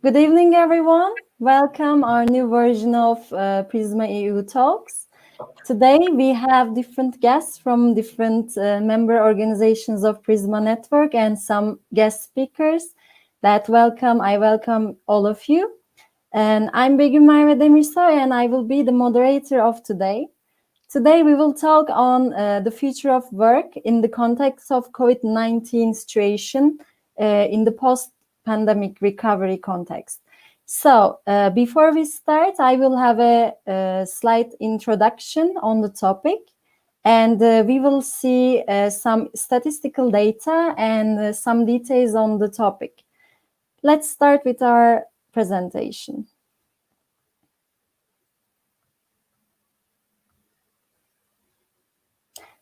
Good evening, everyone. Welcome our new version of PrismaEU Talks. Today we have different guests from different member organizations of Prisma Network and some guest speakers I welcome all of you. And I'm Begum Demirsoy, and I will be the moderator of today. Today we will talk on the future of work in the context of COVID-19 situation in the post-pandemic recovery context. So before we start, I will have a slight introduction on the topic, and we will see some statistical data and some details on the topic. Let's start with our presentation.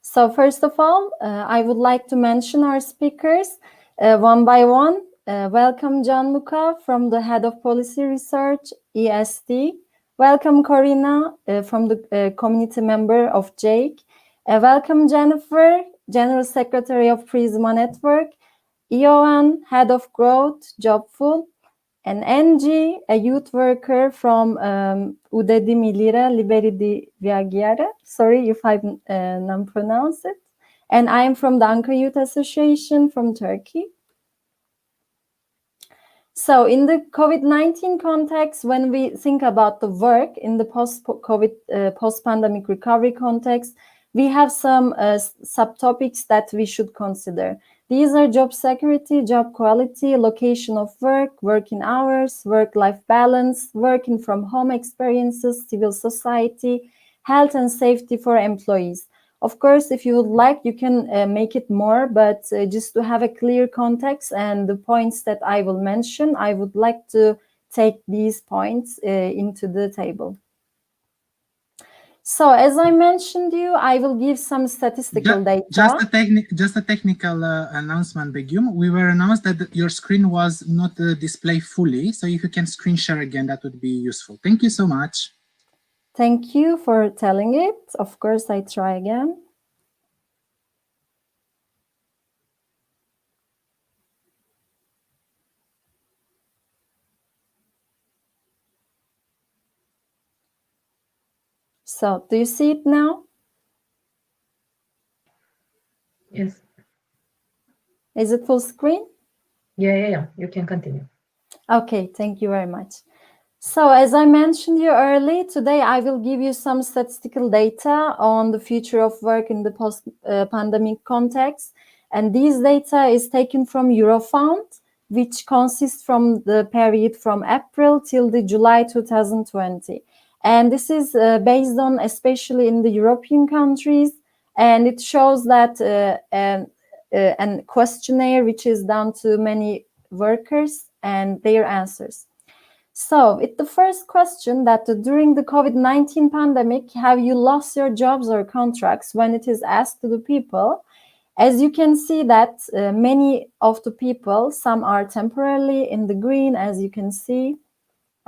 So first of all, I would like to mention our speakers one by one. Welcome Gianluca from the Head of Policy Research, ESD. Welcome Corina from the community member of GEYC. Welcome Jennifer, General Secretary of Prisma Network. Ioan, Head of Growth, Jobful. And Enxhi, a youth worker from Udhetim, Lire-Liberi, Viaggiare. Sorry if I non-pronounce it. And I am from the Anka Youth Association from Turkey. So in the COVID-19 context, when we think about the work in the post-pandemic recovery context, we have some subtopics that we should consider. These are job security, job quality, location of work, working hours, work-life balance, working from home experiences, civil society, health and safety for employees. Of course, if you would like, you can make it more, but just to have a clear context and the points that I will mention, I would like to take these points into the table. So, as I mentioned you, I will give some statistical data. Just a technical announcement, Begum. We were announced that your screen was not displayed fully, so if you can screen share again, that would be useful. Thank you so much. Thank you for telling it. Of course, I try again. So, do you see it now? Yes. Is it full screen? Yeah. You can continue. Okay, thank you very much. So, as I mentioned you earlier, today I will give you some statistical data on the future of work in the post-pandemic context. And these data is taken from Eurofound, which consists from the period from April till the July 2020. And this is based on, especially in the European countries, and it shows that a questionnaire which is done to many workers and their answers. So, with the first question that during the COVID-19 pandemic, have you lost your jobs or contracts? When it is asked to the people, as you can see that many of the people, some are temporarily in the green, as you can see,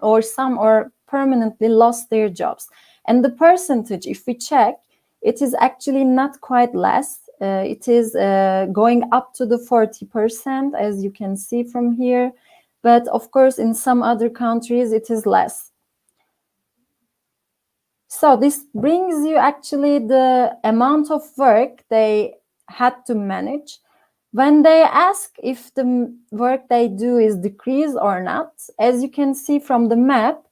or some are permanently lost their jobs. And the percentage, if we check, it is actually not quite less. It is going up to the 40%, as you can see from here. But of course, in some other countries, it is less. So this brings you actually the amount of work they had to manage. When they ask if the work they do is decreased or not, as you can see from the map,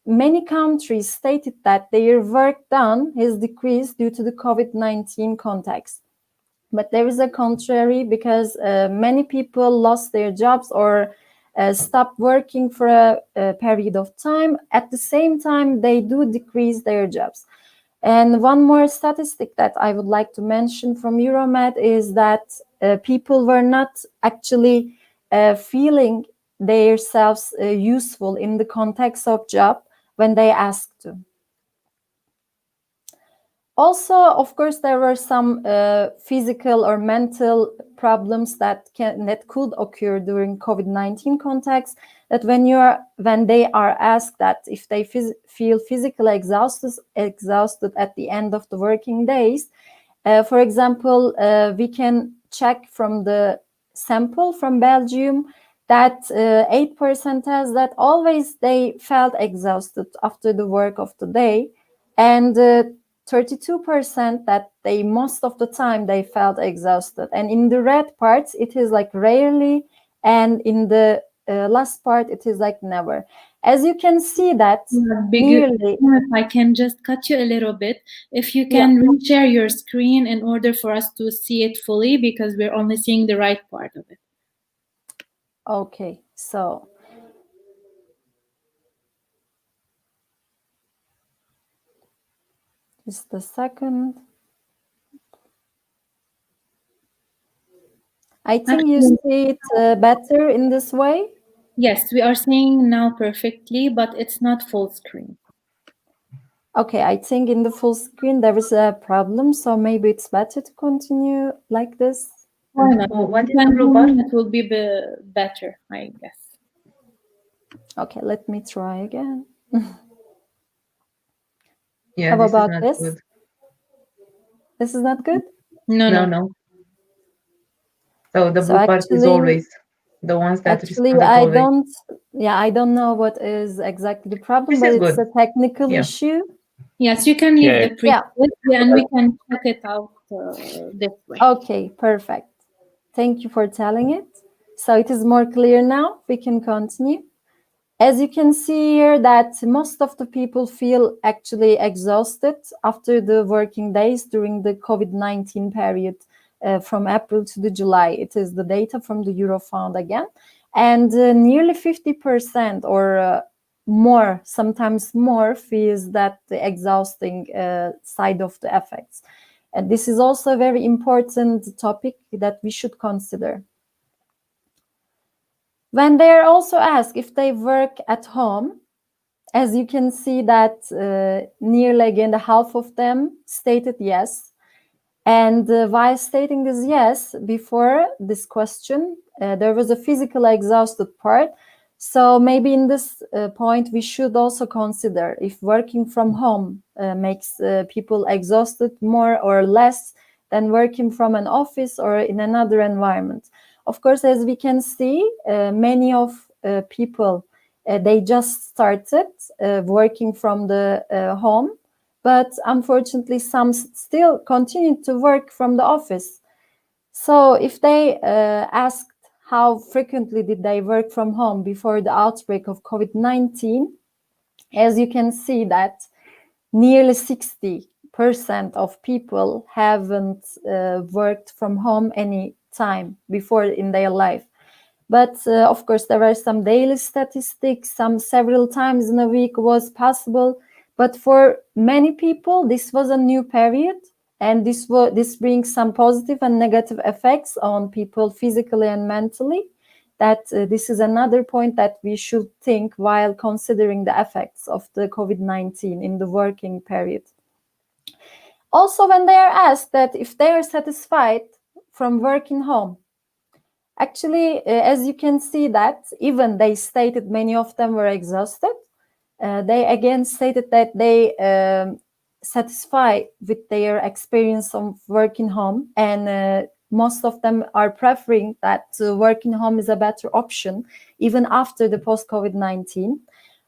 many countries stated that their work done has decreased due to the COVID-19 context. But there is a contrary, because many people lost their jobs or stopped working for a period of time. At the same time, they do decrease their jobs. And one more statistic that I would like to mention from Euromed is that people were not actually feeling themselves useful in the context of job when they asked to. Also, of course, there were some physical or mental problems that could occur during COVID-19 context. That when they are asked that if they feel physically exhausted at the end of the working days, for example, we can check from the sample from Belgium. that 8% has that always they felt exhausted after the work of the day, and 32% that they most of the time they felt exhausted. And in the red parts, it is like rarely, and in the last part, it is like never. As you can see that nearly... If I can just cut you a little bit, if you can share your screen in order for us to see it fully, because we're only seeing the right part of it. Okay, so just a second. I think you see it better in this way. Yes, we are seeing now perfectly, but it's not full screen. Okay, I think in the full screen there is a problem, so maybe it's better to continue like this. What is the blue bar? It will be better, I guess. Okay, let me try again. Yeah, How about is this? Good. This is not good? No. So the blue part is always the ones that actually I don't know what is exactly the problem, but it's a technical issue. Yes, you can leave the previous and we can check it out this way. Okay, perfect. Thank you for telling it. So it is more clear now. We can continue. As you can see here that most of the people feel actually exhausted after the working days during the COVID-19 period from April to the July. It is the data from the Eurofound again. And nearly 50% or more, sometimes more, feels that the exhausting side of the effects. And this is also a very important topic that we should consider. When they are also asked if they work at home, as you can see that nearly again the half of them stated yes. And while stating this yes, before this question, there was a physical exhausted part. So maybe in this point, we should also consider if working from home makes people exhausted more or less than working from an office or in another environment. Of course, as we can see, many of people, they just started working from the home. But unfortunately, some still continue to work from the office. So if they asked how frequently did they work from home before the outbreak of COVID-19, as you can see that nearly 60% of people haven't worked from home any time before in their life. But of course, there are some daily statistics, some several times in a week was possible. But for many people, this was a new period, and this brings some positive and negative effects on people physically and mentally. That this is another point that we should think while considering the effects of the COVID-19 in the working period. Also, when they are asked that if they are satisfied from working home, actually, as you can see that even they stated many of them were exhausted, they again stated that they satisfy with their experience of working home, and most of them are preferring that working home is a better option even after the post-COVID-19.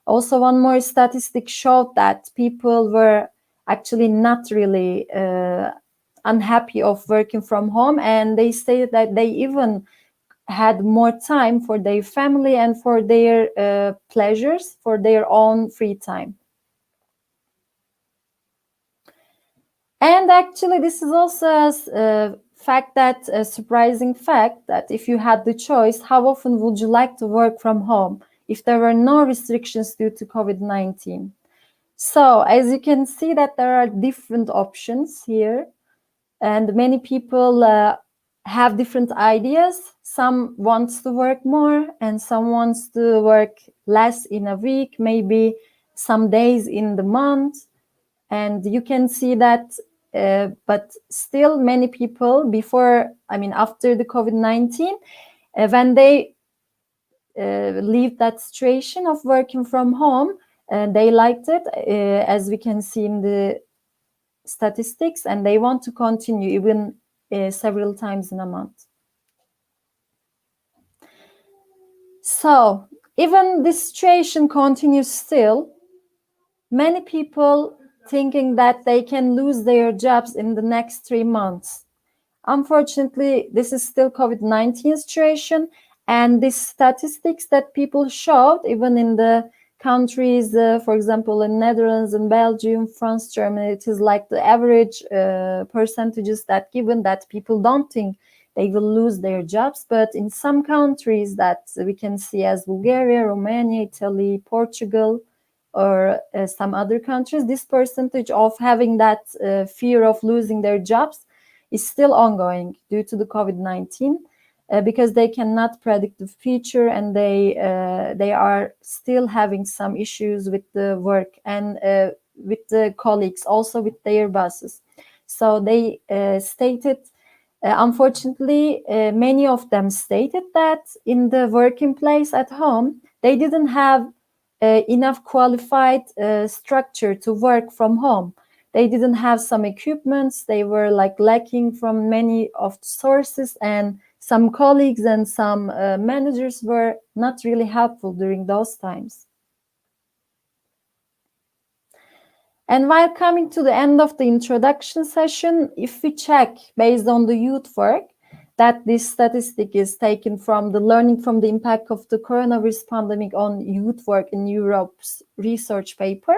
Also, one more statistic showed that people were actually not really unhappy of working from home, and they stated that they even had more time for their family and for their pleasures, for their own free time. And actually, this is also a surprising fact that if you had the choice, how often would you like to work from home if there were no restrictions due to COVID-19? So as you can see that there are different options here, and many people have different ideas. Some wants to work more and some wants to work less in a week, maybe some days in the month. And you can see that, but still many people after the COVID-19, when they leave that situation of working from home, they liked it, as we can see in the statistics, and they want to continue even several times in a month. So even this situation continues still, many people thinking that they can lose their jobs in the next 3 months. Unfortunately, this is still COVID-19 situation, and these statistics that people showed, even in the countries, for example, in Netherlands and Belgium, France, Germany, it is like the average percentages that given that people don't think they will lose their jobs. But in some countries that we can see as Bulgaria, Romania, Italy, Portugal, or some other countries, this percentage of having that fear of losing their jobs is still ongoing due to the COVID-19 because they cannot predict the future, and they are still having some issues with the work and with the colleagues, also with their bosses. So they stated, unfortunately, many of them stated that in the working place at home, they didn't have enough qualified structure to work from home. They didn't have some equipments. They were like lacking from many of the sources, and some colleagues and some managers were not really helpful during those times. And while coming to the end of the introduction session, if we check based on the youth work, that this statistic is taken from the Learning from the Impact of the Coronavirus Pandemic on Youth Work in Europe's research paper,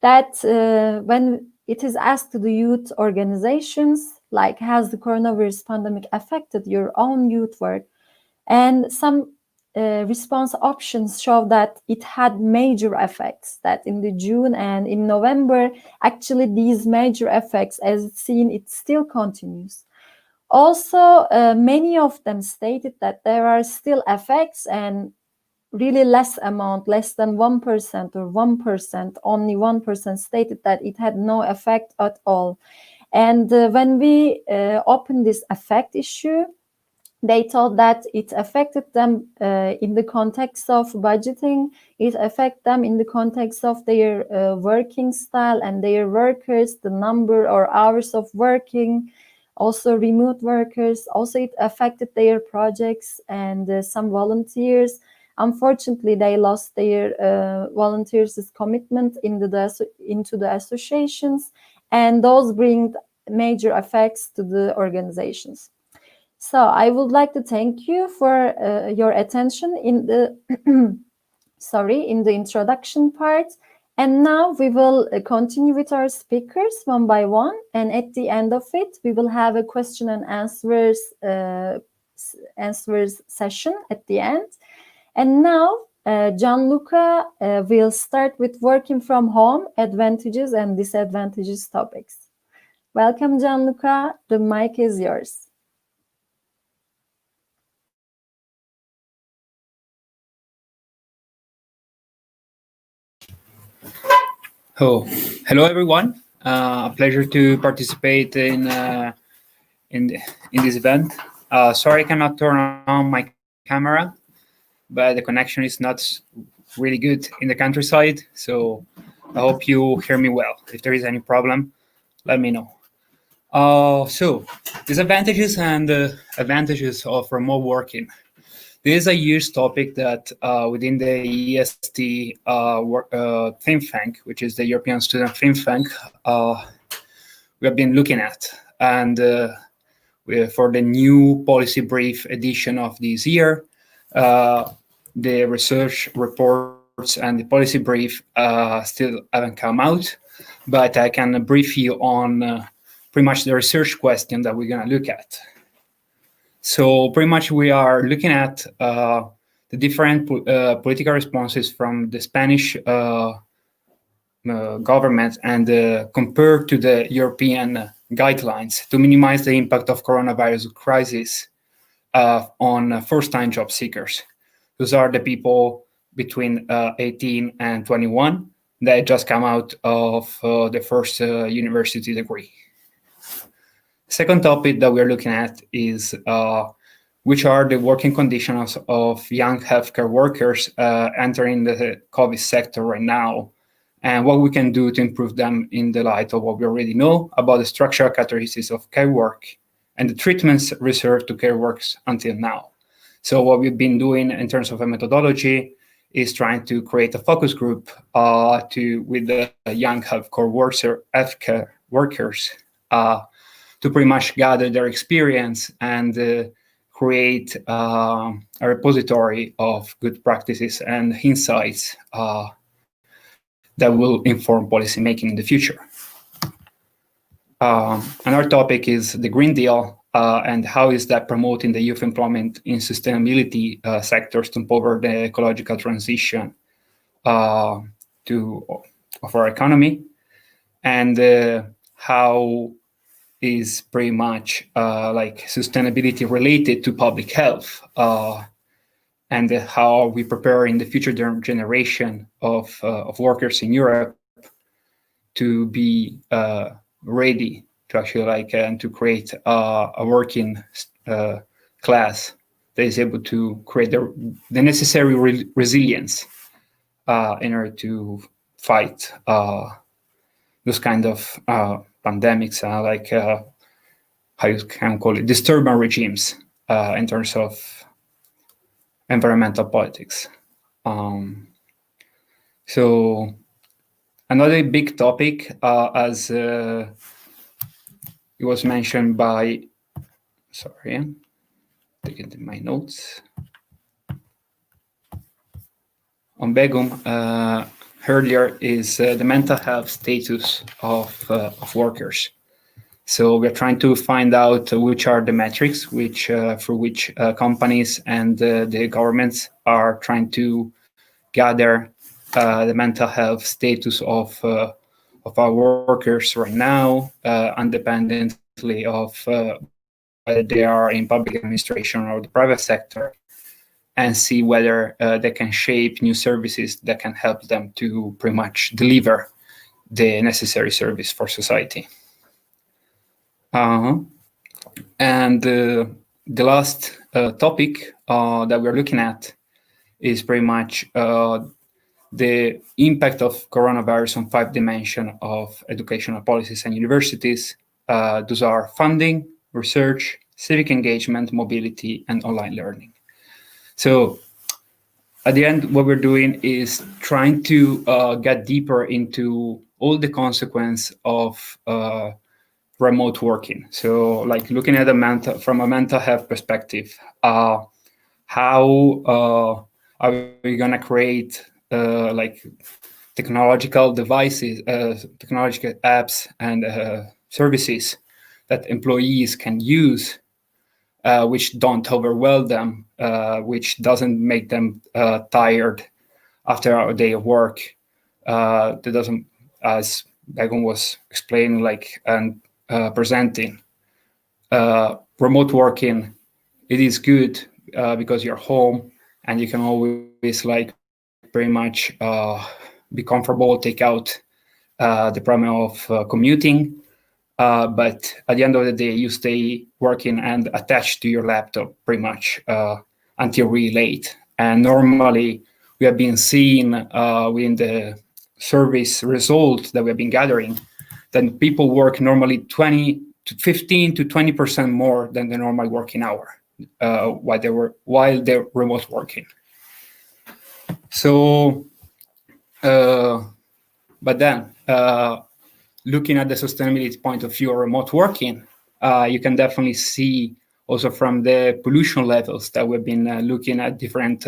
that when it is asked to the youth organizations, like, has the coronavirus pandemic affected your own youth work? And some response options show that it had major effects, that in the June and in November, actually these major effects, as it's seen, it still continues. Also, many of them stated that there are still effects, and really less amount, less than 1% or 1%, only 1% stated that it had no effect at all. And when we opened this effect issue, they thought that it affected them in the context of budgeting, it affected them in the context of their working style and their workers, the number or hours of working, also remote workers. Also, it affected their projects and some volunteers. Unfortunately, they lost their volunteers' commitment into the associations, and those bring major effects to the organizations. So I would like to thank you for your attention in the in the introduction part. And now we will continue with our speakers one by one. And at the end of it, we will have a question and answers session at the end. And now Gianluca will start with working from home, advantages and disadvantages topics. Welcome, Gianluca. The mic is yours. Oh, hello everyone. A pleasure to participate in this event. Sorry I cannot turn on my camera, but the connection is not really good in the countryside, so I hope you hear me well. If there is any problem, let me know. So, disadvantages and advantages of remote working. This is a huge topic that within the EST think tank, which is the European Student Think Tank, we have been looking at. And for the new policy brief edition of this year, the research reports and the policy brief still haven't come out, but I can brief you on pretty much the research question that we're going to look at. So pretty much we are looking at the different political responses from the Spanish government and compared to the European guidelines to minimize the impact of coronavirus crisis on first-time job seekers. Those are the people between 18 and 21 that just come out of the first university degree. Second topic that we're looking at is which are the working conditions of young healthcare workers entering the COVID sector right now, and what we can do to improve them in the light of what we already know about the structural characteristics of care work and the treatments reserved to care workers until now. So what we've been doing in terms of a methodology is trying to create a focus group with the young healthcare workers to pretty much gather their experience and create a repository of good practices and insights that will inform policy making in the future. Another topic is the Green Deal and how is that promoting the youth employment in sustainability sectors to empower the ecological transition of our economy, and how is pretty much like sustainability related to public health, and how we prepare in the future generation of workers in Europe to be ready to actually and to create a working class that is able to create the necessary resilience in order to fight those kind of pandemics, how you can call it, disturbance regimes in terms of environmental politics. So another big topic, as it was mentioned by, sorry, I'm taking my notes, on Begum earlier, is the mental health status of workers. So we're trying to find out which are the metrics through which companies and the governments are trying to gather the mental health status of our workers right now, independently of whether they are in public administration or the private sector, and see whether they can shape new services that can help them to pretty much deliver the necessary service for society. And the last topic that we're looking at is pretty much the impact of coronavirus on 5 dimensions of educational policies and universities. Those are funding, research, civic engagement, mobility, and online learning. So at the end, what we're doing is trying to get deeper into all the consequences of remote working. So like looking at from a mental health perspective, how are we going to create like technological devices, technological apps and services that employees can use, which don't overwhelm them, which doesn't make them tired after a day of work, that doesn't, as Begum was explaining, and presenting. Remote working, it is good because you're home and you can always pretty much be comfortable, take out the problem of commuting. But at the end of the day, you stay working and attached to your laptop pretty much until really late. And normally we have been seeing within the service results that we have been gathering that people work normally 15 to 20% more than the normal working hour while they're remote working. So, but then looking at the sustainability point of view of remote working, you can definitely see also from the pollution levels that we've been looking at different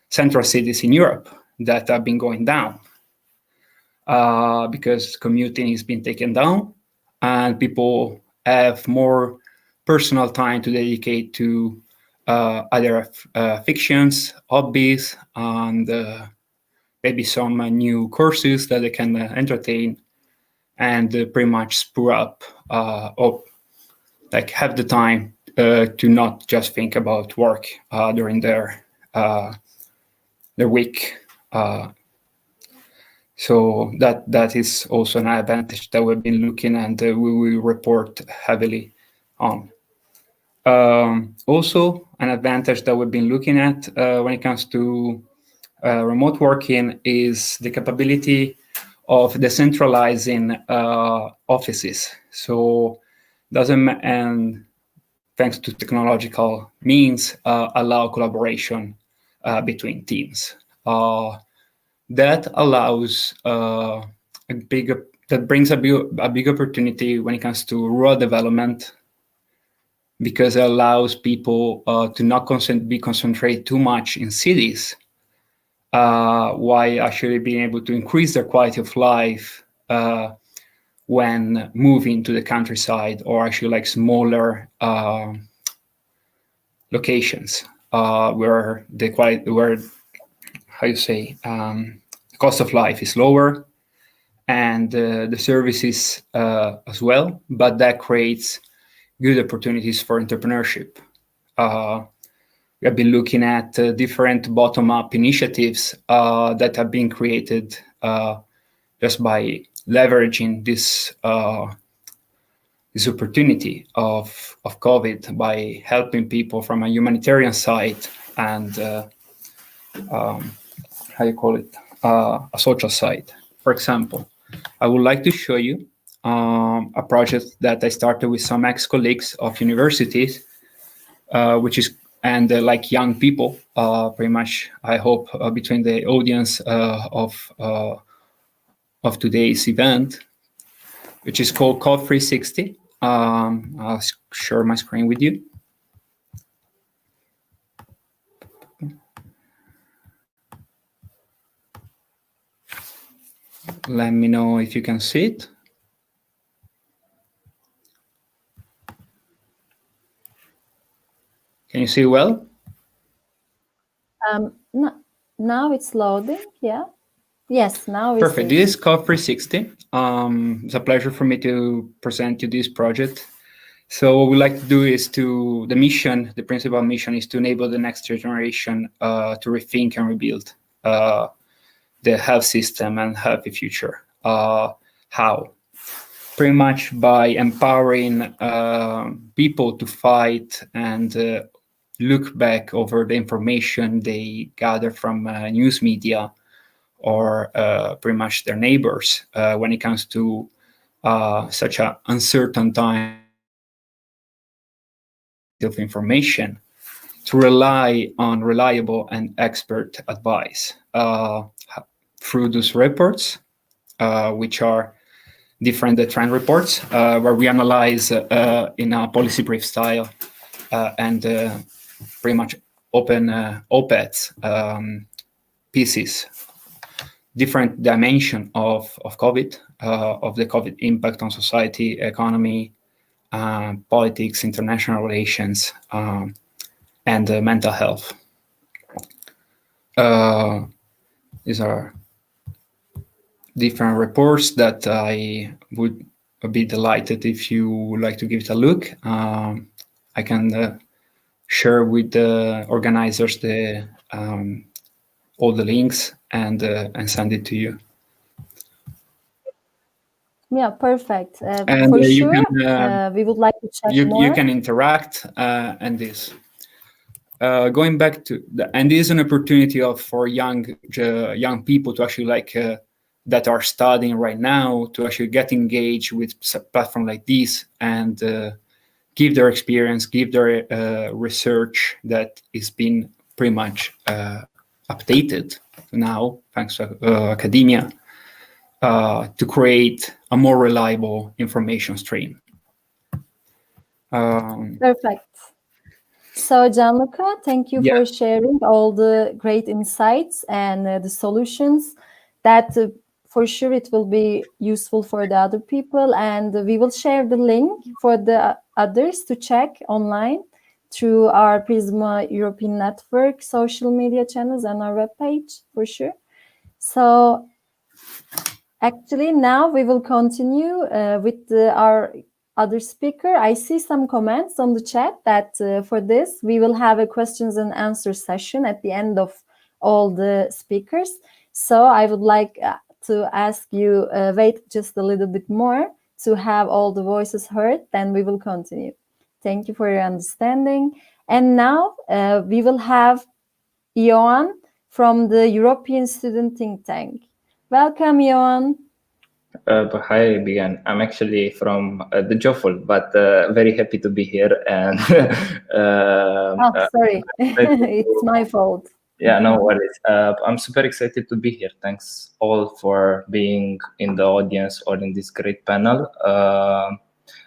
central cities in Europe that have been going down because commuting has been taken down and people have more personal time to dedicate to other fictions, hobbies, and maybe some new courses that they can entertain and pretty much spur up or have the time to not just think about work during their week. So that is also an advantage that we've been looking and we will report heavily on. Also, an advantage that we've been looking at when it comes to remote working is the capability of decentralizing offices. So thanks to technological means, allow collaboration between teams. That allows that brings a big opportunity when it comes to rural development, because it allows people to not be concentrated too much in cities, while actually being able to increase their quality of life when moving to the countryside, or actually like smaller locations where the cost of life is lower, and the services as well, but that creates good opportunities for entrepreneurship. We have been looking at different bottom-up initiatives that have been created just by leveraging this opportunity of COVID, by helping people from a humanitarian side and a social side. For example, I would like to show you a project that I started with some ex-colleagues of universities, like young people, pretty much, I hope, between the audience of today's event, which is called COP360. I'll share my screen with you. Let me know if you can see it. Can you see well? No, now it's loading, yeah. Yes, now it's perfect. This is COP360. It's a pleasure for me to present you this project. So what we like to do is the principal mission is to enable the next generation to rethink and rebuild the health system and healthy future. How? Pretty much by empowering people to fight and look back over the information they gather from news media or pretty much their neighbors when it comes to such an uncertain time of information, to rely on reliable and expert advice through those reports, which are different trend reports, where we analyze in a policy brief style and pretty much open op-eds pieces, different dimension of COVID, of the COVID impact on society, economy, politics, international relations, and mental health. These are different reports that I would be delighted if you would like to give it a look. I can share with the organizers all the links and send it to you. Yeah, perfect. And for sure, we would like to check more. You can interact and this. Going back to and this is an opportunity for young people to actually that are studying right now to actually get engaged with a platform like this and give their experience, give their research that is being pretty much updated now thanks to academia to create a more reliable information stream. Perfect. So, Gianluca, thank you for sharing all the great insights and the solutions that for sure it will be useful for the other people. And we will share the link for the others to check online through our Prisma European Network social media channels and our webpage for sure. So, actually, now we will continue with our other speaker. I see some comments on the chat that for this, we will have a questions and answer session at the end of all the speakers. So I would like to ask you, wait just a little bit more to have all the voices heard, then we will continue. Thank you for your understanding. And now we will have Ioan from the European Student Think Tank. Welcome, Ioan. Hi, Begum. I'm actually from the Jobful, but very happy to be here. And sorry, it's my fault. Yeah, no worries. I'm super excited to be here. Thanks all for being in the audience or in this great panel.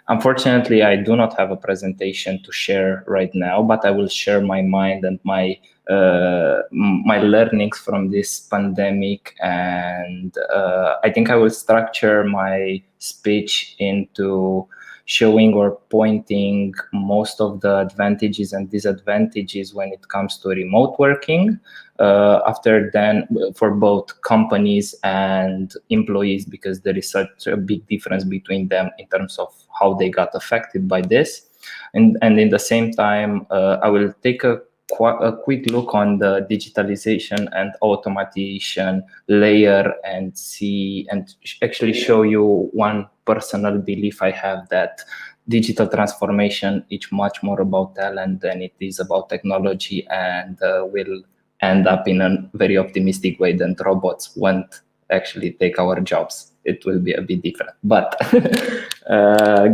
Unfortunately, I do not have a presentation to share right now, but I will share my mind and my learnings from this pandemic. And I think I will structure my speech into showing or pointing most of the advantages and disadvantages when it comes to remote working. After then, for both companies and employees, because there is such a big difference between them in terms of how they got affected by this. And in the same time, I will take a quick look on the digitalization and automation layer and actually show you one personal belief I have, that digital transformation is much more about talent than it is about technology, and will end up in a very optimistic way that robots won't actually take our jobs. It will be a bit different. But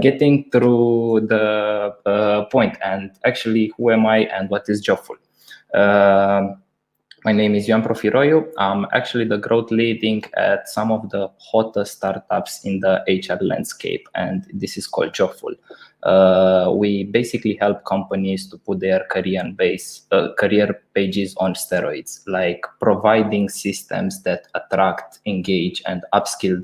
getting through the point, and actually, who am I and what is Jobful? My name is Ioan PROFIROIU. I'm actually the growth leading at some of the hottest startups in the HR landscape, and this is called Jobful. We basically help companies to put their career pages on steroids, like providing systems that attract, engage, and upskill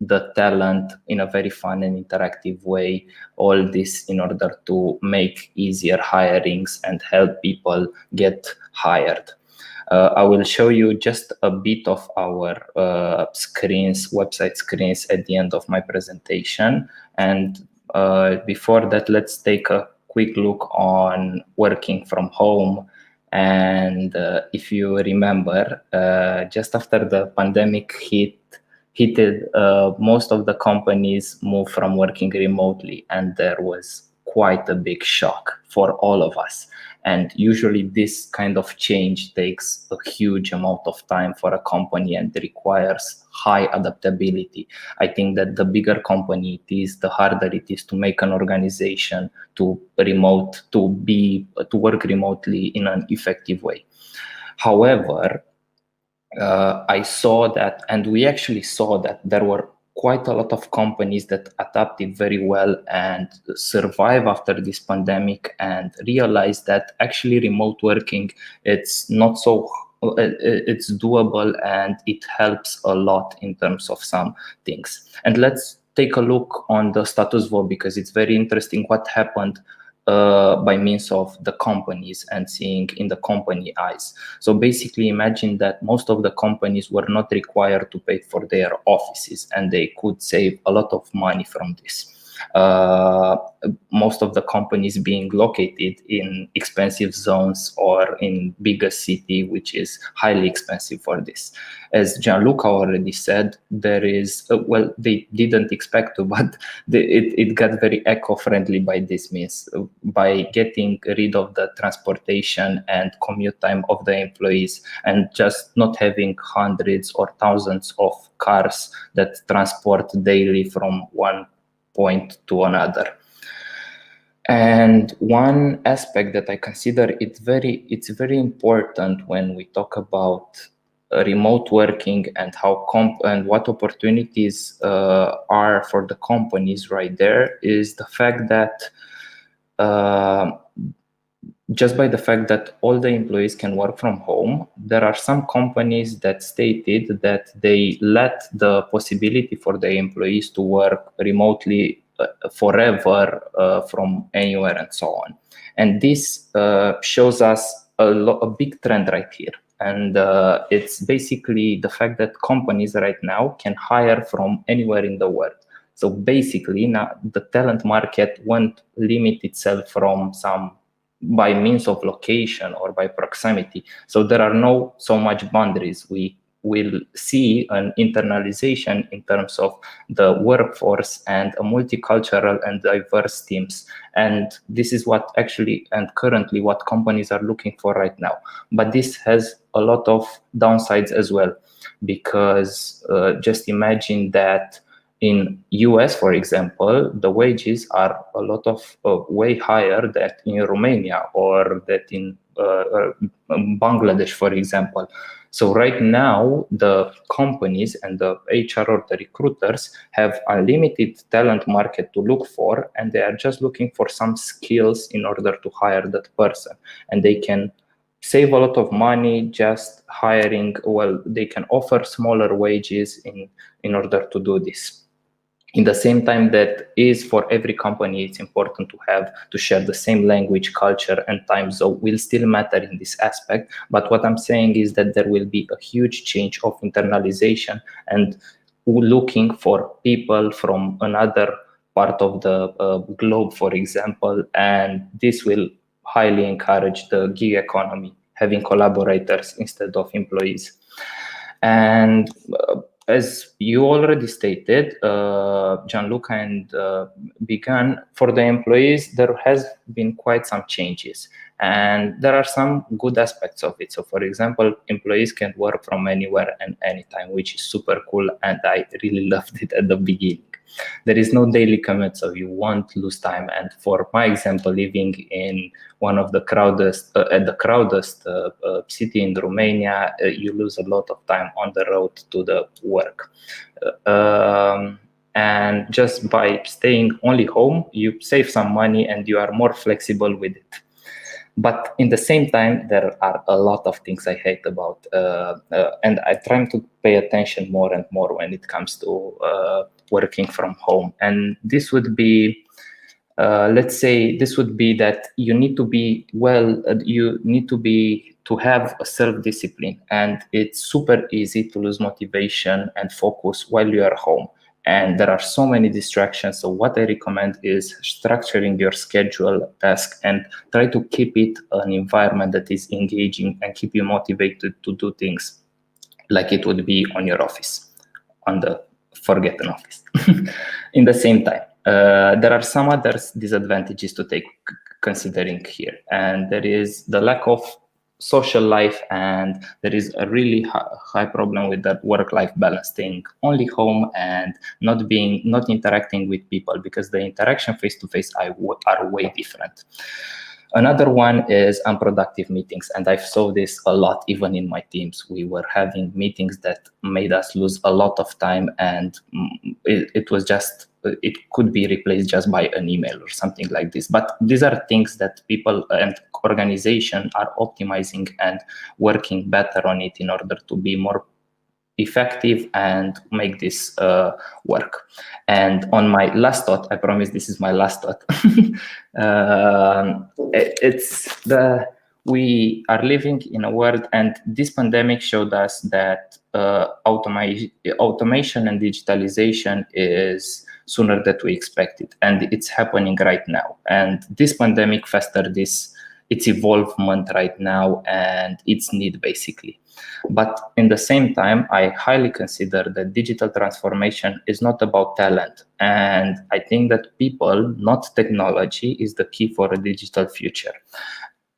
the talent in a very fun and interactive way. All this in order to make easier hirings and help people get hired. I will show you just a bit of our website screens at the end of my presentation. And before that, let's take a quick look on working from home. And if you remember, just after the pandemic hit, most of the companies moved from working remotely, and there was quite a big shock for all of us. And usually this kind of change takes a huge amount of time for a company and requires high adaptability. I think that the bigger company it is, the harder it is to make an organization to work remotely in an effective way. However, I saw that, and we actually saw that there were quite a lot of companies that adapted very well and survive after this pandemic, and realized that actually remote working, it's doable, and it helps a lot in terms of some things. And let's take a look on the status quo, because it's very interesting what happened by means of the companies and seeing in the company eyes. So basically imagine that most of the companies were not required to pay for their offices, and they could save a lot of money from this. Most of the companies being located in expensive zones or in bigger city, which is highly expensive for this. As Gianluca already said, there is, well, they didn't expect to, but it got very eco-friendly by this means, by getting rid of the transportation and commute time of the employees, and just not having hundreds or thousands of cars that transport daily from one point to another. And one aspect that I consider it's very important when we talk about remote working and and what opportunities are for the companies right there, is the fact that just by the fact that all the employees can work from home, there are some companies that stated that they let the possibility for the employees to work remotely forever from anywhere and so on. And this shows us a big trend right here. And it's basically the fact that companies right now can hire from anywhere in the world. So basically now the talent market won't limit itself from by means of location or by proximity. So there are no so much boundaries. We will see an internalization in terms of the workforce and a multicultural and diverse teams. And this is what actually and currently what companies are looking for right now. But this has a lot of downsides as well, because just imagine that in US, for example, the wages are a lot of way higher than in Romania or that in Bangladesh, for example. So right now, the companies and the HR or the recruiters have unlimited talent market to look for, and they are just looking for some skills in order to hire that person. And they can save a lot of money just hiring, well, they can offer smaller wages in order to do this. In the same time, that is for every company, it's important to share the same language, culture, and time zone will still matter in this aspect. But what I'm saying is that there will be a huge change of internalization and looking for people from another part of the globe, for example, and this will highly encourage the gig economy, having collaborators instead of employees. And as you already stated, Gianluca and Begum, for the employees, there has been quite some changes. And there are some good aspects of it. So, for example, employees can work from anywhere and anytime, which is super cool. And I really loved it at the beginning. There is no daily commute, so you won't lose time. And for my example, living in one of the crowdest city in Romania, you lose a lot of time on the road to the work. And just by staying only home, you save some money and you are more flexible with it. But in the same time, there are a lot of things I hate about, and I try to pay attention more and more when it comes to working from home. And this would be, let's say, this would be that you need to be to have a self-discipline, and it's super easy to lose motivation and focus while you are home. And there are so many distractions. So what I recommend is structuring your schedule, task, and try to keep it an environment that is engaging and keep you motivated to do things like it would be on your office, on the forgotten office. In the same time, there are some other disadvantages to take considering here. And there is the lack of social life, and there is a really high problem with that work-life balance, staying only home and not interacting with people, because the interaction face-to-face are way different. Another one is unproductive meetings, and I saw this a lot even in my teams. We were having meetings that made us lose a lot of time, and it could be replaced just by an email or something like this. But these are things that people and organization are optimizing and working better on it in order to be more effective and make this work. And on my last thought, I promise this is my last thought. We are living in a world, and this pandemic showed us that automation and digitalization is sooner than we expected, and it's happening right now. And this pandemic fostered its evolvement right now and its need, basically. But in the same time, I highly consider that digital transformation is not about talent. And I think that people, not technology, is the key for a digital future.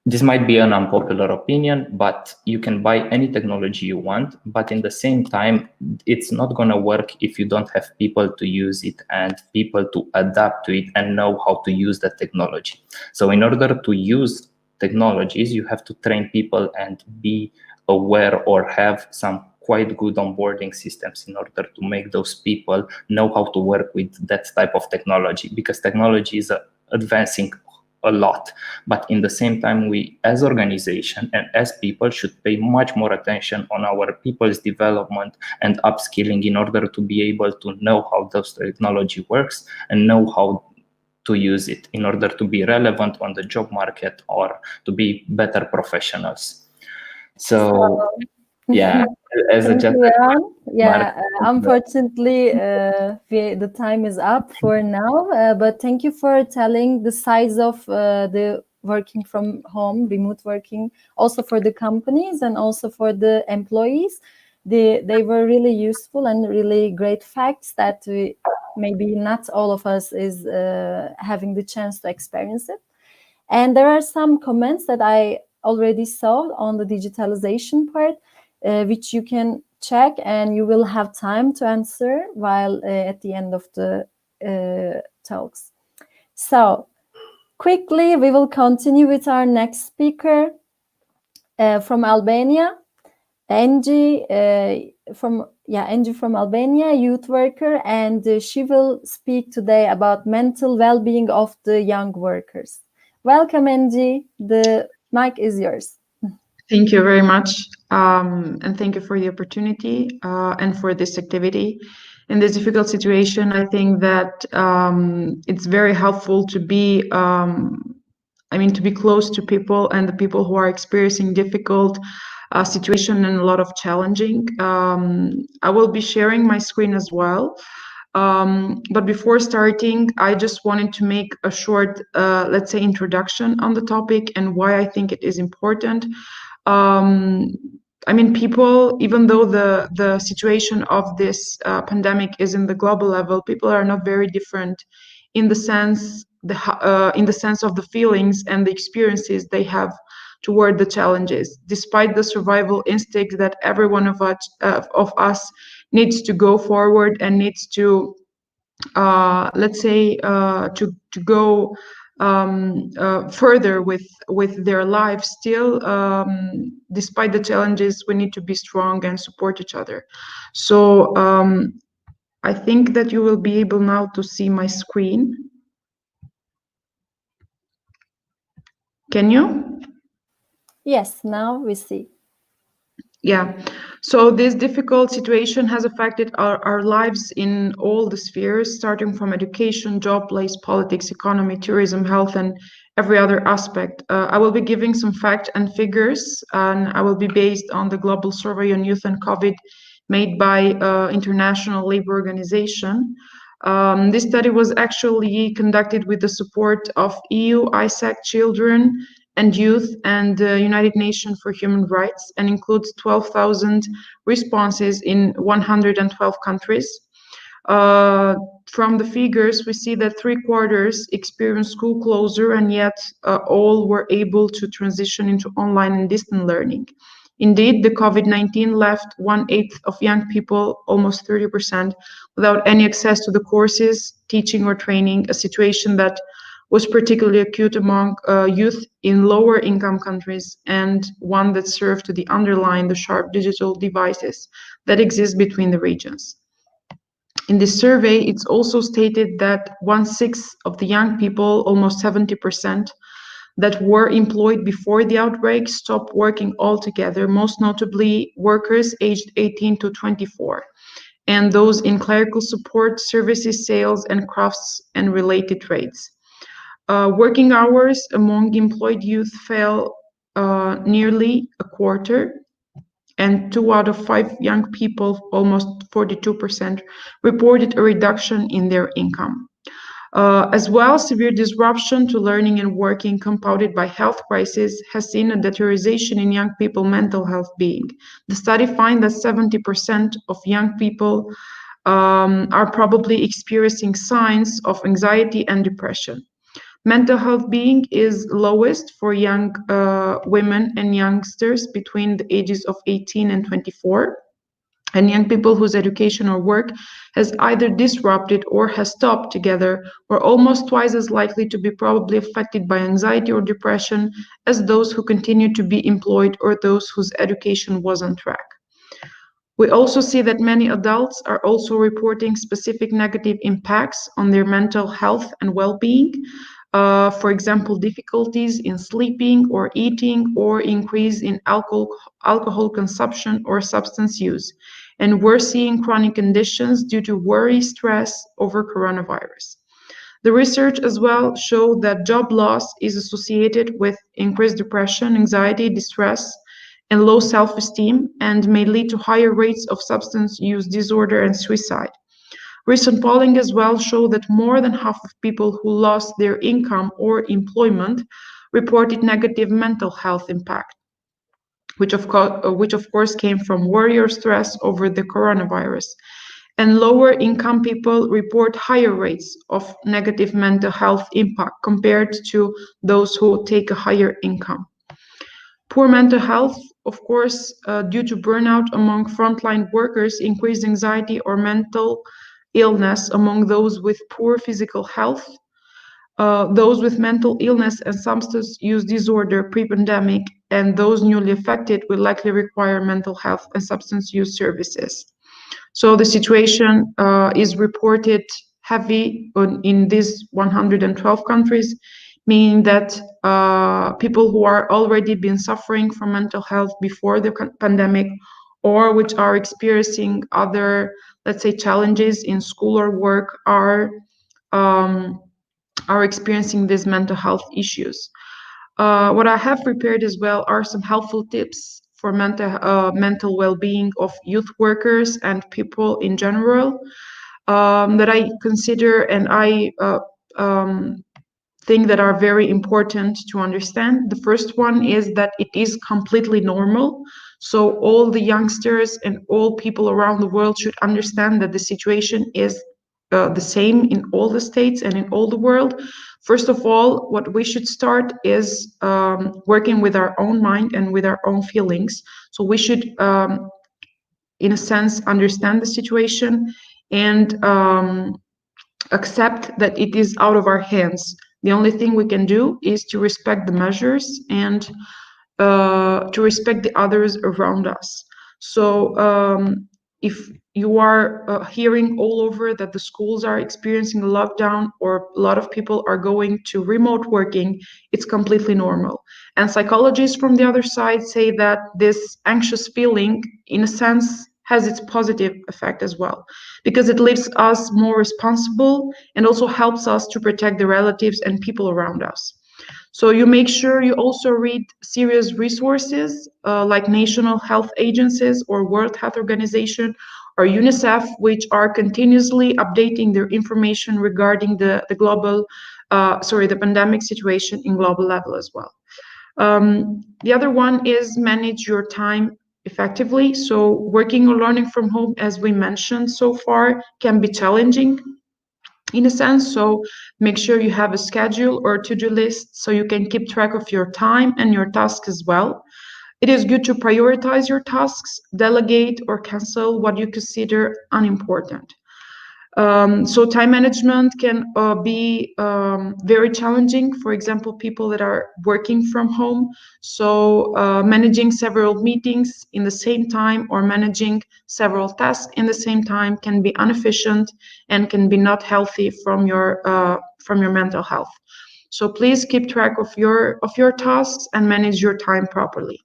This might be an unpopular opinion, but you can buy any technology you want. But in the same time, it's not going to work if you don't have people to use it and people to adapt to it and know how to use that technology. So in order to use technologies, you have to train people and be aware or have some quite good onboarding systems in order to make those people know how to work with that type of technology, because technology is advancing a lot. But in the same time, we as organization and as people should pay much more attention on our people's development and upskilling in order to be able to know how those technology works and know how to use it in order to be relevant on the job market or to be better professionals. So yeah, as a gentleman, unfortunately, the time is up for now. But thank you for telling the size of the working from home, remote working, also for the companies and also for the employees. they were really useful and really great facts that maybe not all of us is having the chance to experience it. And there are some comments that I already saw on the digitalization part, which you can check and you will have time to answer while at the end of the talks. So quickly, we will continue with our next speaker from Albania, Enxhi from Albania, youth worker, and she will speak today about mental well-being of the young workers. Welcome, Enxhi. The mic is yours. Thank you very much, and thank you for the opportunity and for this activity. In this difficult situation, I think that it's very helpful to be, to be close to people and the people who are experiencing difficult situation and a lot of challenging. I will be sharing my screen as well. But before starting, I just wanted to make a short, let's say, introduction on the topic and why I think it is important. People, even though the situation of this pandemic is in the global level, people are not very different in the sense of the feelings and the experiences they have toward the challenges, despite the survival instinct that every one of us needs to go forward and needs to, to go further with their lives. Still, despite the challenges, we need to be strong and support each other. So I think that you will be able now to see my screen. Can you? Yes, now we see. Yeah, so this difficult situation has affected our lives in all the spheres, starting from education, job place, politics, economy, tourism, health, and every other aspect. I will be giving some facts and figures, and I will be based on the global survey on youth and COVID made by International Labour Organization. This study was actually conducted with the support of EU, GEYC, Children and Youth, and the United Nations for Human Rights, and includes 12,000 responses in 112 countries. From the figures, we see that 3/4 experienced school closure, and yet all were able to transition into online and distant learning. Indeed, the COVID-19 left 1/8 of young people, almost 30%, without any access to the courses, teaching or training, a situation that was particularly acute among youth in lower income countries, and one that served to underline the sharp digital divides that exist between the regions. In this survey, it's also stated that 1/6 of the young people, almost 70%, that were employed before the outbreak stopped working altogether, most notably workers aged 18 to 24, and those in clerical support, services, sales, and crafts and related trades. Working hours among employed youth fell nearly 1/4, and 2 out of 5 young people, almost 42%, reported a reduction in their income. As well, severe disruption to learning and working, compounded by health crisis, has seen a deterioration in young people's mental health being. The study finds that 70% of young people are probably experiencing signs of anxiety and depression. Mental health being is lowest for young women and youngsters between the ages of 18 and 24, and young people whose education or work has either disrupted or has stopped together were almost twice as likely to be probably affected by anxiety or depression as those who continue to be employed or those whose education was on track. We also see that many adults are also reporting specific negative impacts on their mental health and well-being. For example, difficulties in sleeping or eating, or increase in alcohol consumption or substance use. And we're seeing chronic conditions due to worry, stress over coronavirus. The research as well showed that job loss is associated with increased depression, anxiety, distress, and low self-esteem, and may lead to higher rates of substance use disorder and suicide. Recent polling as well showed that more than half of people who lost their income or employment reported negative mental health impact. which of course came from warrior stress over the coronavirus. And lower income people report higher rates of negative mental health impact compared to those who take a higher income. Poor mental health, of course, due to burnout among frontline workers, increased anxiety or mental illness among those with poor physical health. Those with mental illness and substance use disorder pre-pandemic, and those newly affected will likely require mental health and substance use services. So the situation is reported heavy in these 112 countries, meaning that people who are already been suffering from mental health before the pandemic, or which are experiencing other, let's say, challenges in school or work, are experiencing these mental health issues. What I have prepared as well are some helpful tips for mental well-being of youth workers and people in general that I consider and I think that are very important to understand. The first one is that it is completely normal. So all the youngsters and all people around the world should understand that the situation is the same in all the states and in all the world. First of all, what we should start is working with our own mind and with our own feelings. So we should, in a sense, understand the situation and accept that it is out of our hands. The only thing we can do is to respect the measures and to respect the others around us. So if you are hearing all over that the schools are experiencing a lockdown or a lot of people are going to remote working, it's completely normal. And psychologists from the other side say that this anxious feeling, in a sense, has its positive effect as well, because it leaves us more responsible and also helps us to protect the relatives and people around us. So you make sure you also read serious resources like national health agencies or World Health Organization or UNICEF, which are continuously updating their information regarding the pandemic situation in global level as well. The other one is manage your time effectively. So working or learning from home, as we mentioned so far, can be challenging in a sense. So make sure you have a schedule or to-do list so you can keep track of your time and your tasks as well. It is good to prioritize your tasks, delegate or cancel what you consider unimportant. So time management can be very challenging. For example, people that are working from home. So managing several meetings in the same time or managing several tasks in the same time can be inefficient and can be not healthy from your mental health. So please keep track of your tasks and manage your time properly.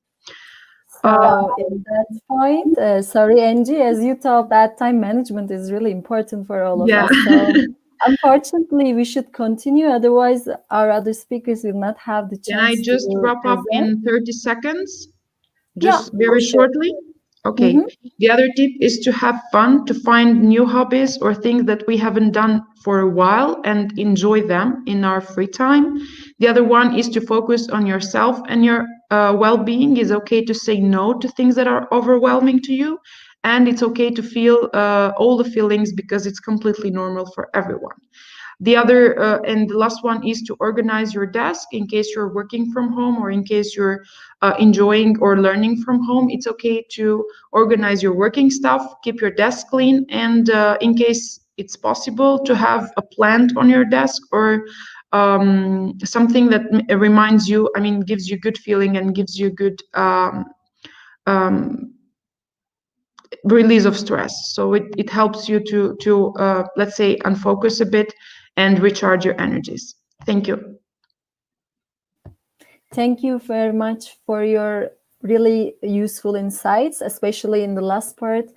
So in that point, sorry, Enxhi, as you thought that time management is really important for all of us. So unfortunately, we should continue. Otherwise, our other speakers will not have the chance. Can I just wrap up in 30 seconds? Just very shortly? Okay. The other tip is to have fun, to find new hobbies or things that we haven't done for a while and enjoy them in our free time. The other one is to focus on yourself and your well-being. It's okay to say no to things that are overwhelming to you. And it's okay to feel all the feelings because it's completely normal for everyone. The other and the last one is to organize your desk in case you're working from home or in case you're enjoying or learning from home. It's okay to organize your working stuff, keep your desk clean, and in case it's possible to have a plant on your desk or something that reminds you, gives you good feeling and gives you good release of stress. So it helps you to let's say unfocus a bit and recharge your energies. Thank you. Thank you very much for your really useful insights, especially in the last part,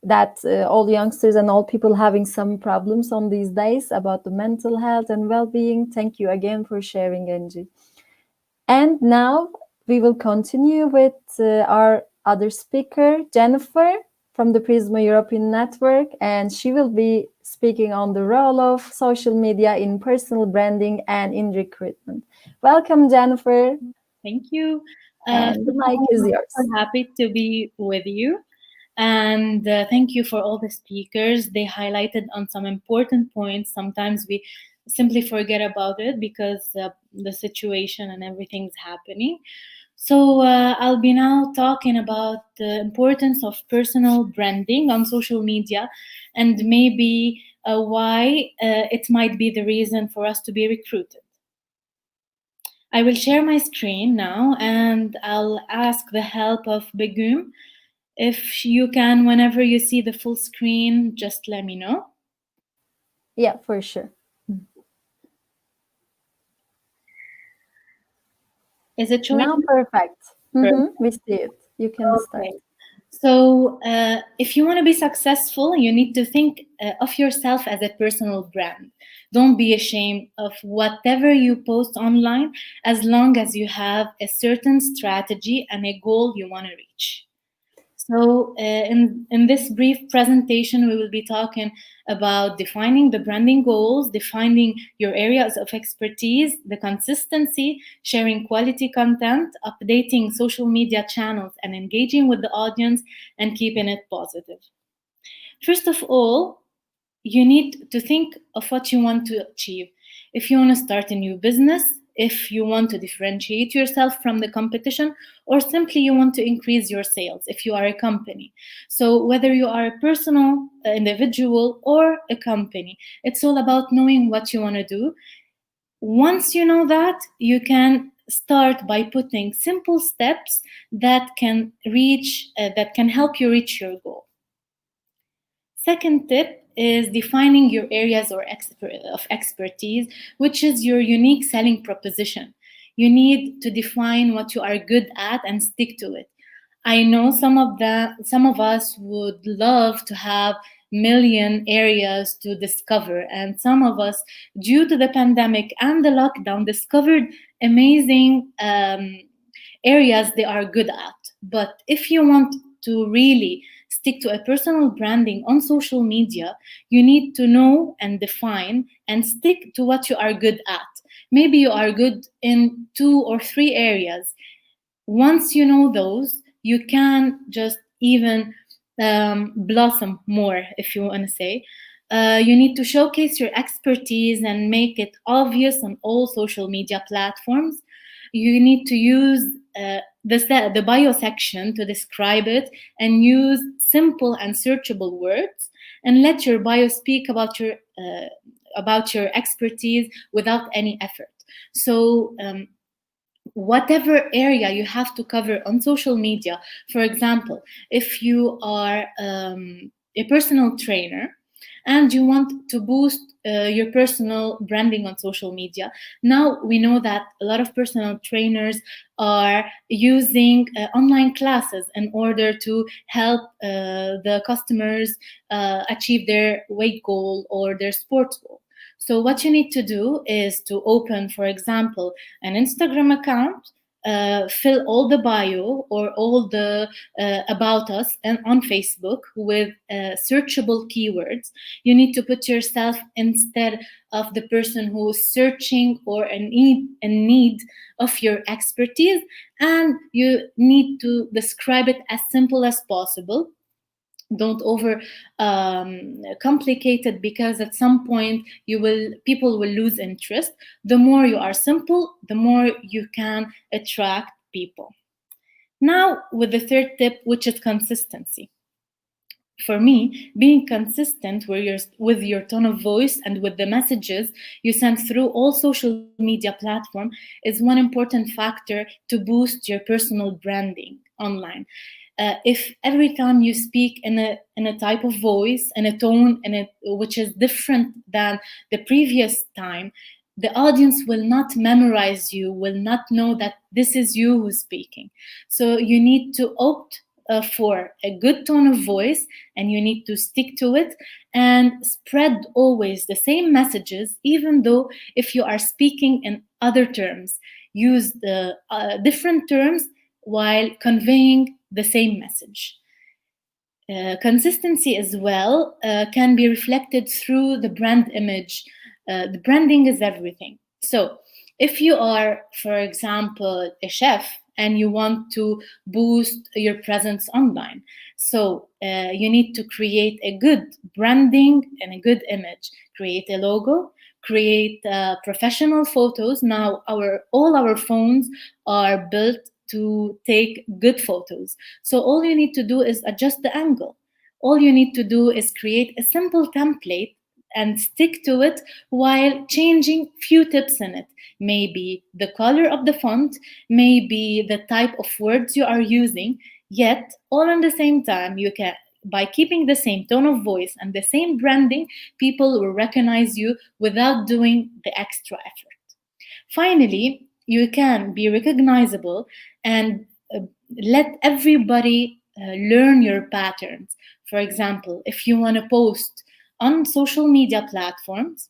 that all youngsters and all people having some problems on these days about the mental health and well-being. Thank you again for sharing, Enxhi. And now we will continue with our other speaker, Jennifer, from the Prisma European Network, and she will be speaking on the role of social media in personal branding and in recruitment. Welcome, Jennifer. Thank you. And the mic is yours. I'm so happy to be with you. And thank you for all the speakers. They highlighted on some important points. Sometimes we simply forget about it because the situation and everything's happening. So I'll be now talking about the importance of personal branding on social media and maybe why it might be the reason for us to be recruited. I will share my screen now and I'll ask the help of Begum. If you can, whenever you see the full screen, just let me know. Yeah, for sure. Is it showing? Now perfect. We see it. You can start. So if you want to be successful, you need to think of yourself as a personal brand. Don't be ashamed of whatever you post online, as long as you have a certain strategy and a goal you want to reach. So in this brief presentation, we will be talking about defining the branding goals, defining your areas of expertise, the consistency, sharing quality content, updating social media channels, and engaging with the audience and keeping it positive. First of all, you need to think of what you want to achieve. If you want to start a new business, if you want to differentiate yourself from the competition, or simply you want to increase your sales if you are a company. So whether you are a personal individual or a company, it's all about knowing what you want to do. Once you know that, you can start by putting simple steps that can help you reach your goal. Second tip is defining your areas of expertise, which is your unique selling proposition. You need to define what you are good at and stick to it. I know some of us would love to have million areas to discover, and some of us, due to the pandemic and the lockdown, discovered amazing areas they are good at. But if you want to really stick to a personal branding on social media, you need to know and define and stick to what you are good at. Maybe you are good in 2 or 3 areas. Once you know those, you can just even blossom more, if you want to say. You need to showcase your expertise and make it obvious on all social media platforms. You need to use the bio section to describe it and use simple and searchable words, and let your bio speak about your expertise without any effort. So whatever area you have to cover on social media, for example, if you are a personal trainer and you want to boost your personal branding on social media. Now we know that a lot of personal trainers are using online classes in order to help the customers achieve their weight goal or their sports goal. So what you need to do is to open, for example, an Instagram account, fill all the bio or all the about us and on Facebook with searchable keywords. You need to put yourself instead of the person who is searching or in need of your expertise, and you need to describe it as simple as possible. Don't over complicate it, because at some point people will lose interest. The more you are simple, the more you can attract people. Now with the third tip, which is consistency. For me, being consistent with your tone of voice and with the messages you send through all social media platforms is one important factor to boost your personal branding online. If every time you speak in a type of voice and a tone which is different than the previous time, the audience will not memorize you, will not know that this is you who's speaking. So you need to opt for a good tone of voice, and you need to stick to it and spread always the same messages, even though if you are speaking in other terms. Use the different terms while conveying the same message. Consistency as well can be reflected through the brand image. The branding is everything. So if you are, for example, a chef and you want to boost your presence online. So you need to create a good branding and a good image, create a logo, create professional photos. Now all our phones are built to take good photos. So all you need to do is adjust the angle. All you need to do is create a simple template and stick to it while changing few tips in it. Maybe the color of the font, maybe the type of words you are using, yet all at the same time you can, by keeping the same tone of voice and the same branding, people will recognize you without doing the extra effort. Finally, you can be recognizable and let everybody learn your patterns. For example, if you want to post on social media platforms,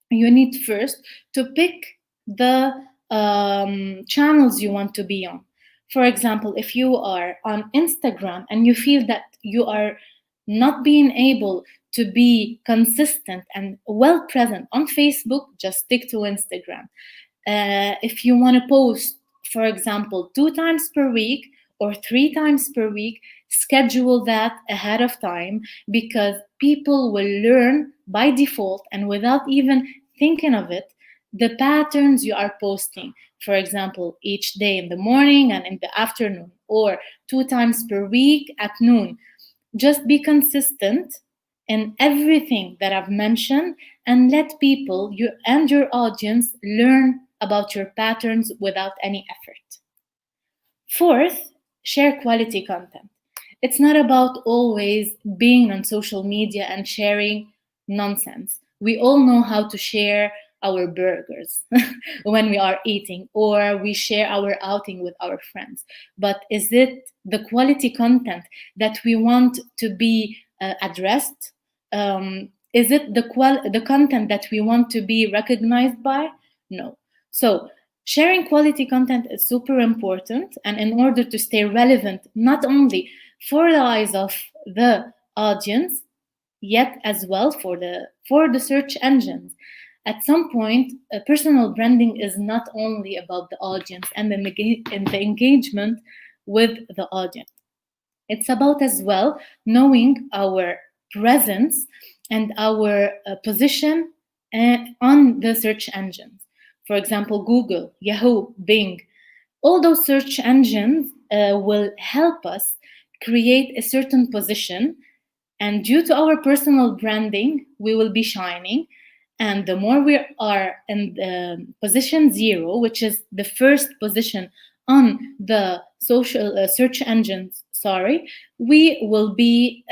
you need first to pick the channels you want to be on. For example, if you are on Instagram and you feel that you are not being able to be consistent and well present on Facebook, just stick to Instagram. If you want to post, for example, 2 times per week or 3 times per week, schedule that ahead of time, because people will learn by default and without even thinking of it the patterns you are posting. For example, each day in the morning and in the afternoon, or 2 times per week at noon. Just be consistent in everything that I've mentioned and let people, you and your audience, learn about your patterns without any effort. Fourth, share quality content. It's not about always being on social media and sharing nonsense. We all know how to share our burgers when we are eating, or we share our outing with our friends. But is it the quality content that we want to be addressed? Is it the content that we want to be recognized by? No. So sharing quality content is super important, and in order to stay relevant, not only for the eyes of the audience, yet as well for the search engines. At some point, personal branding is not only about the audience and the engagement with the audience. It's about as well knowing our presence and our position on the search engines. For example, Google, Yahoo, Bing. All those search engines will help us create a certain position, and due to our personal branding, we will be shining. And the more we are in position 0, which is the first position on the social search engines, we will be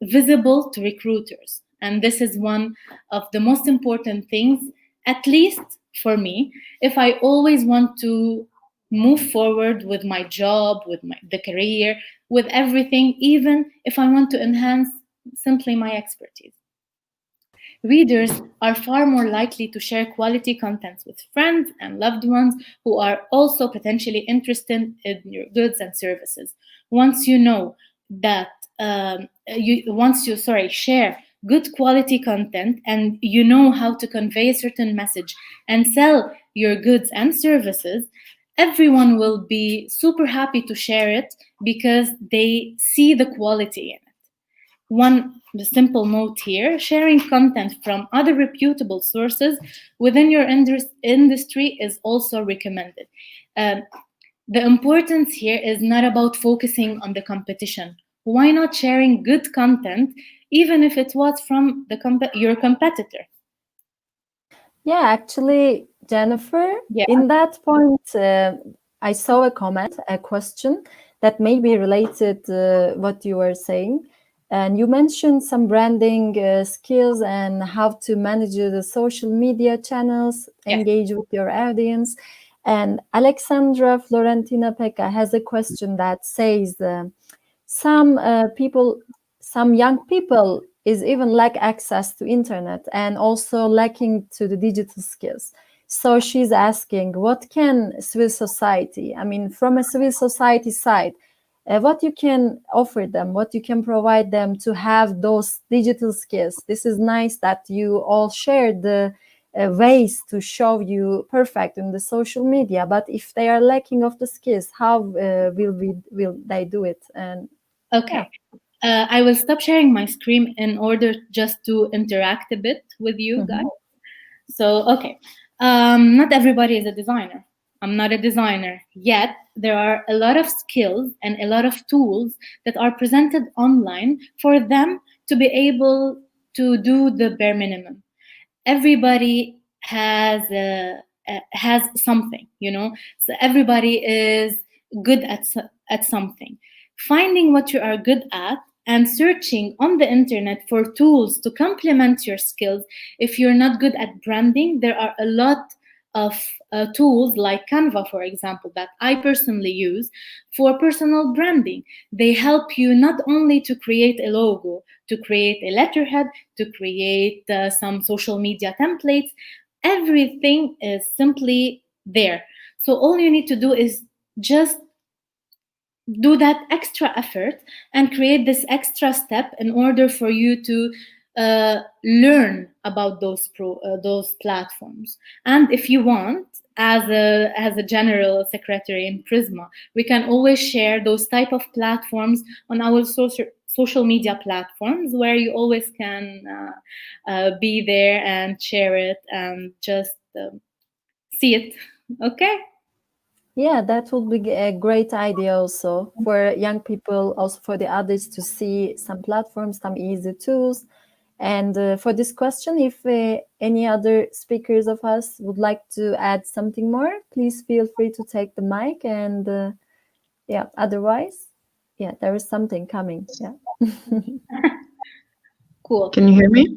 visible to recruiters. And this is one of the most important things, at least for me, if I always want to move forward with my job, with the career, with everything, even if I want to enhance simply my expertise. Readers are far more likely to share quality contents with friends and loved ones who are also potentially interested in your goods and services. Once you know that, share good quality content and you know how to convey a certain message and sell your goods and services, everyone will be super happy to share it because they see the quality in it. The simple note here: sharing content from other reputable sources within your industry is also recommended. The importance here is not about focusing on the competition. Why not sharing good content, even if it was from your competitor? Yeah, actually, Jennifer, in that point, I saw a question that may be related to what you were saying. And you mentioned some branding skills and how to manage the social media channels, engage with your audience. And Alexandra Florentina Pekka has a question that says, some young people is even lack access to internet and also lacking to the digital skills. So she's asking, what can civil society, from a civil society side, what you can offer them, what you can provide them to have those digital skills? This is nice that you all shared the ways to show you perfect in the social media, but if they are lacking of the skills, how will they do it? And okay, I will stop sharing my screen in order just to interact a bit with you guys. So okay, not everybody is a designer. I'm not a designer, yet there are a lot of skills and a lot of tools that are presented online for them to be able to do the bare minimum. Everybody has something, you know. So everybody is good at something. Finding what you are good at and searching on the internet for tools to complement your skills. If you're not good at branding, there are a lot of tools like Canva, for example, that I personally use for personal branding. They help you not only to create a logo, to create a letterhead, to create some social media templates. Everything is simply there. So all you need to do is just do that extra effort and create this extra step in order for you to learn about those platforms. And if you want, as a general secretary in Prisma, we can always share those type of platforms on our social media platforms, where you always can be there and share it and just see it. Okay. Yeah, that would be a great idea also for young people, also for the others to see some platforms, some easy tools. And for this question, if any other speakers of us would like to add something more, please feel free to take the mic. And yeah, otherwise, yeah, there is something coming. Yeah. Cool. Can you hear me?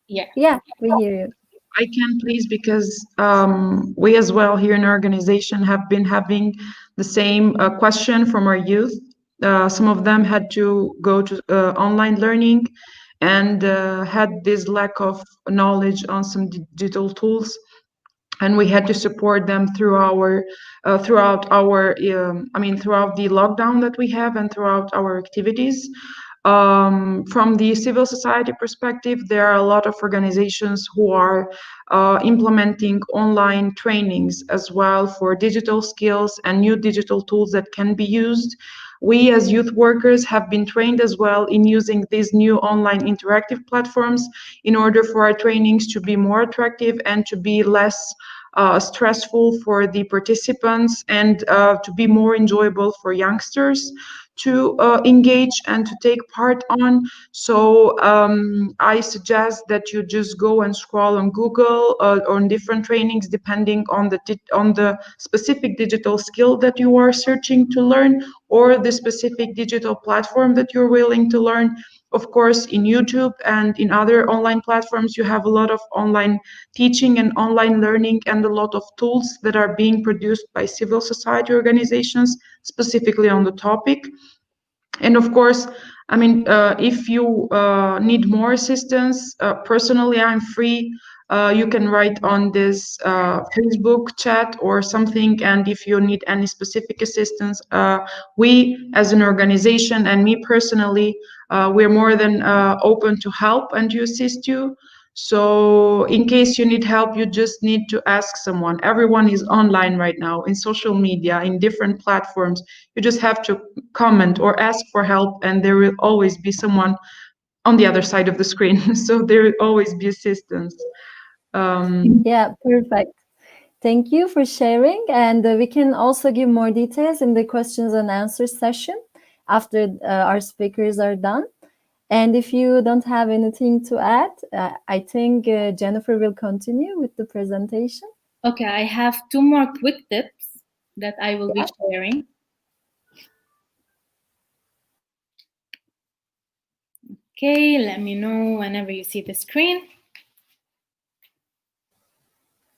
Yeah. Yeah, we hear you. I can, please, because we as well here in our organization have been having the same question from our youth. Some of them had to go to online learning and had this lack of knowledge on some digital tools, and we had to support them throughout the lockdown that we have and throughout our activities. From the civil society perspective, there are a lot of organizations who are implementing online trainings as well for digital skills and new digital tools that can be used. We as youth workers have been trained as well in using these new online interactive platforms in order for our trainings to be more attractive and to be less stressful for the participants, and to be more enjoyable for youngsters to engage and to take part on. So I suggest that you just go and scroll on Google on different trainings depending on the specific digital skill that you are searching to learn, or the specific digital platform that you're willing to learn. Of course, in YouTube and in other online platforms, you have a lot of online teaching and online learning, and a lot of tools that are being produced by civil society organizations specifically on the topic. And of course, I mean, if you need more assistance, personally, I'm free. You can write on this Facebook chat or something, and if you need any specific assistance, we as an organization and me personally, we're more than open to help and to assist you. So in case you need help, you just need to ask someone. Everyone is online right now in social media, in different platforms. You just have to comment or ask for help, and there will always be someone on the other side of the screen. So there will always be assistance. Yeah, perfect. Thank you for sharing. And we can also give more details in the questions and answers session after our speakers are done. And if you don't have anything to add, I think Jennifer will continue with the presentation. Okay, I have 2 more quick tips that I will be sharing. Okay, let me know whenever you see the screen.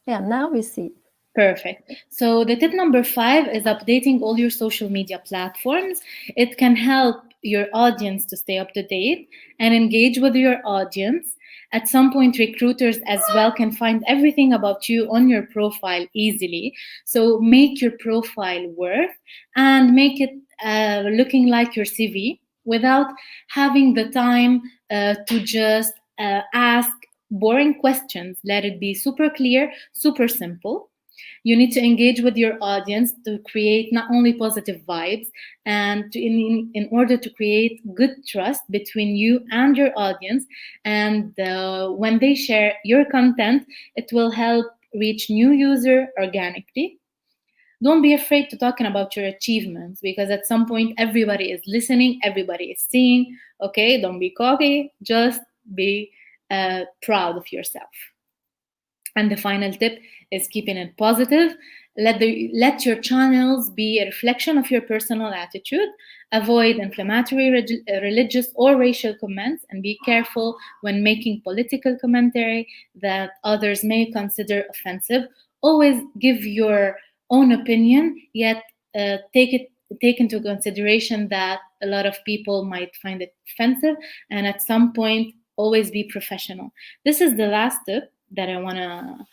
Yeah, now we see. Perfect. So the tip number 5 is updating all your social media platforms. It can help your audience to stay up to date and engage with your audience. At some point, recruiters as well can find everything about you on your profile easily. So make your profile work and make it looking like your CV without having the time to just ask boring questions. Let it be super clear, super simple. You need to engage with your audience to create not only positive vibes, and in order to create good trust between you and your audience. And when they share your content, it will help reach new user organically. Don't be afraid to talking about your achievements, because at some point everybody is listening, everybody is seeing. Okay, don't be cocky, just be proud of yourself. And the final tip is keeping it positive. Let your channels be a reflection of your personal attitude. Avoid inflammatory religious or racial comments, and be careful when making political commentary that others may consider offensive. Always give your own opinion, yet take into consideration that a lot of people might find it offensive, and at some point always be professional. This is the last tip that I want to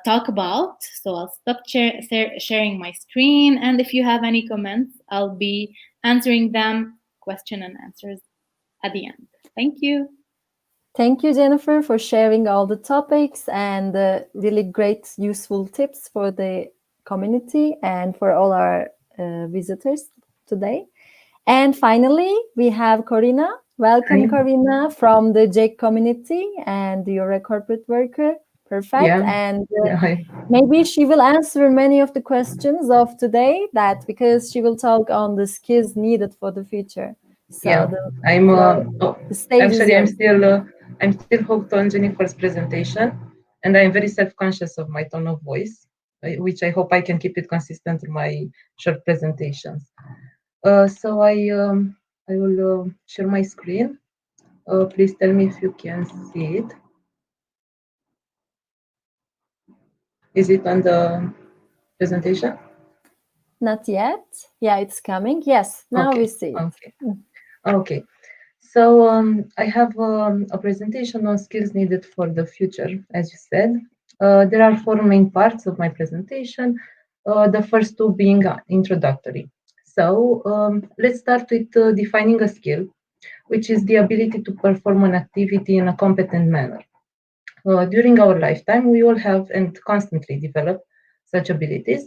talk about. So I'll stop sharing my screen, and if you have any comments, I'll be answering them, question and answers at the end. Thank you. Thank you, Jennifer, for sharing all the topics and the really great, useful tips for the community and for all our visitors today. And finally, we have Corina. Welcome, Corina, from the GEYC community, and you're a corporate worker. Perfect. Yeah. And maybe she will answer many of the questions of today, that because she will talk on the skills needed for the future. So yeah, I'm still hooked on Jennifer's presentation, and I'm very self-conscious of my tone of voice, which I hope I can keep it consistent in my short presentations. So I will share my screen. Please tell me if you can see it. Is it on the presentation? Not yet. Yeah, it's coming. Yes, now we see it. Okay. So I have a presentation on skills needed for the future, as you said. There are 4 main parts of my presentation, the first 2 being introductory. So let's start with defining a skill, which is the ability to perform an activity in a competent manner. During our lifetime, we all have and constantly develop such abilities.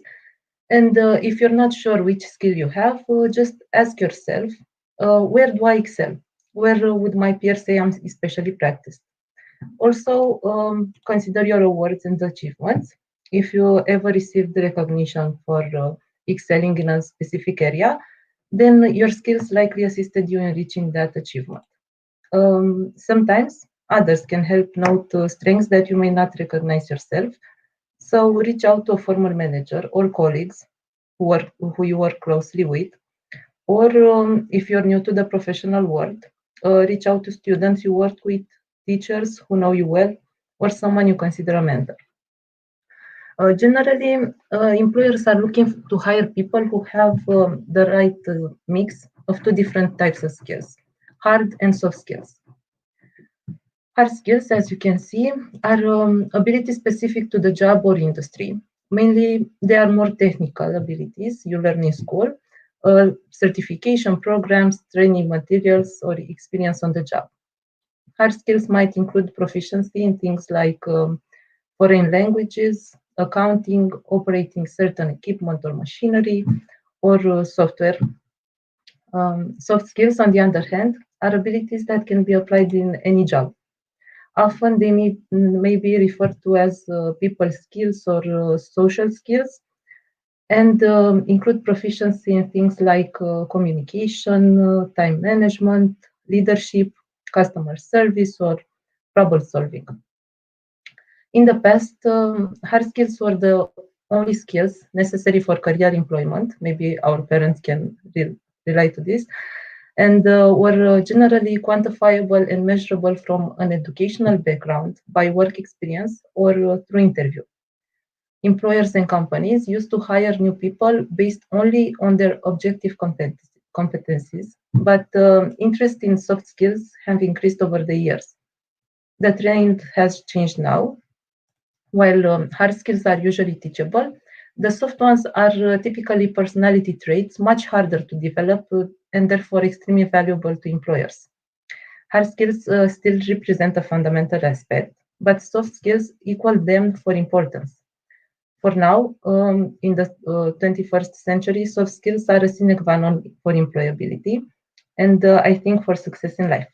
And if you're not sure which skill you have, just ask yourself, where do I excel? Where would my peers say I'm especially practiced? Also, consider your awards and achievements. If you ever received the recognition for excelling in a specific area, then your skills likely assisted you in reaching that achievement. Sometimes others can help note strengths that you may not recognize yourself. So reach out to a former manager or colleagues who you work closely with. Or if you're new to the professional world, reach out to students you work with, teachers who know you well, or someone you consider a mentor. Generally, employers are looking to hire people who have the right mix of 2 different types of skills, hard and soft skills. Hard skills, as you can see, are abilities specific to the job or industry. Mainly, they are more technical abilities you learn in school, certification programs, training materials, or experience on the job. Hard skills might include proficiency in things like foreign languages, accounting, operating certain equipment or machinery, or software. Soft skills, on the other hand, are abilities that can be applied in any job. Often they may be referred to as people skills or social skills, and include proficiency in things like communication, time management, leadership, customer service, or problem solving. In the past, hard skills were the only skills necessary for career employment. Maybe our parents can relate to this, and were generally quantifiable and measurable from an educational background, by work experience, or through interview. Employers and companies used to hire new people based only on their objective competencies, but interest in soft skills have increased over the years. The trend has changed now. While hard skills are usually teachable, the soft ones are typically personality traits, much harder to develop and therefore extremely valuable to employers. Hard skills still represent a fundamental aspect, but soft skills equal them for importance. For now, in the 21st century, soft skills are a sine qua non for employability, and I think for success in life.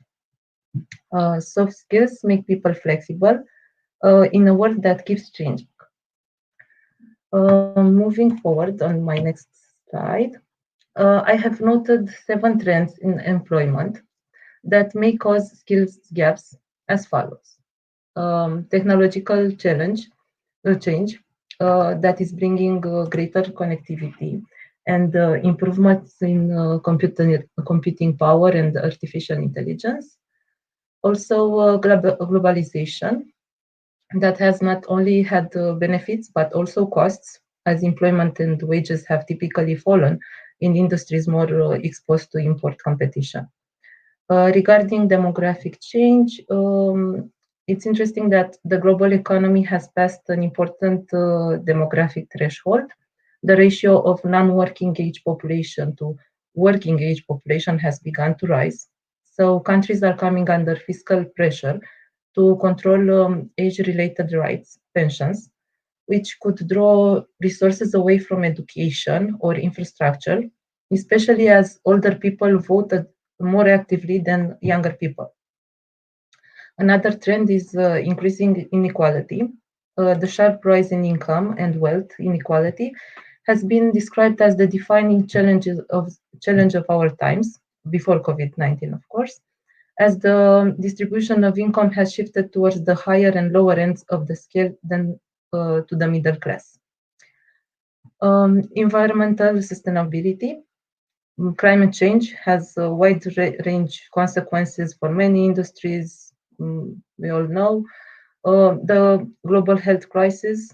Soft skills make people flexible in a world that keeps changing. Moving forward on my next slide, I have noted 7 trends in employment that may cause skills gaps as follows. Technological change that is bringing greater connectivity and improvements in computing power and artificial intelligence. Also, globalization that has not only had benefits but also costs, as employment and wages have typically fallen in industries more exposed to import competition. Regarding demographic change, it's interesting that the global economy has passed an important demographic threshold. The ratio of non-working age population to working age population has begun to rise. So countries are coming under fiscal pressure to control age-related rights, pensions, which could draw resources away from education or infrastructure, especially as older people voted more actively than younger people. Another trend is increasing inequality. The sharp rise in income and wealth inequality has been described as the defining challenge of our times, before COVID-19, of course, as the distribution of income has shifted towards the higher and lower ends of the scale than to the middle class. Environmental sustainability. Climate change has a wide range consequences for many industries. We all know the global health crisis,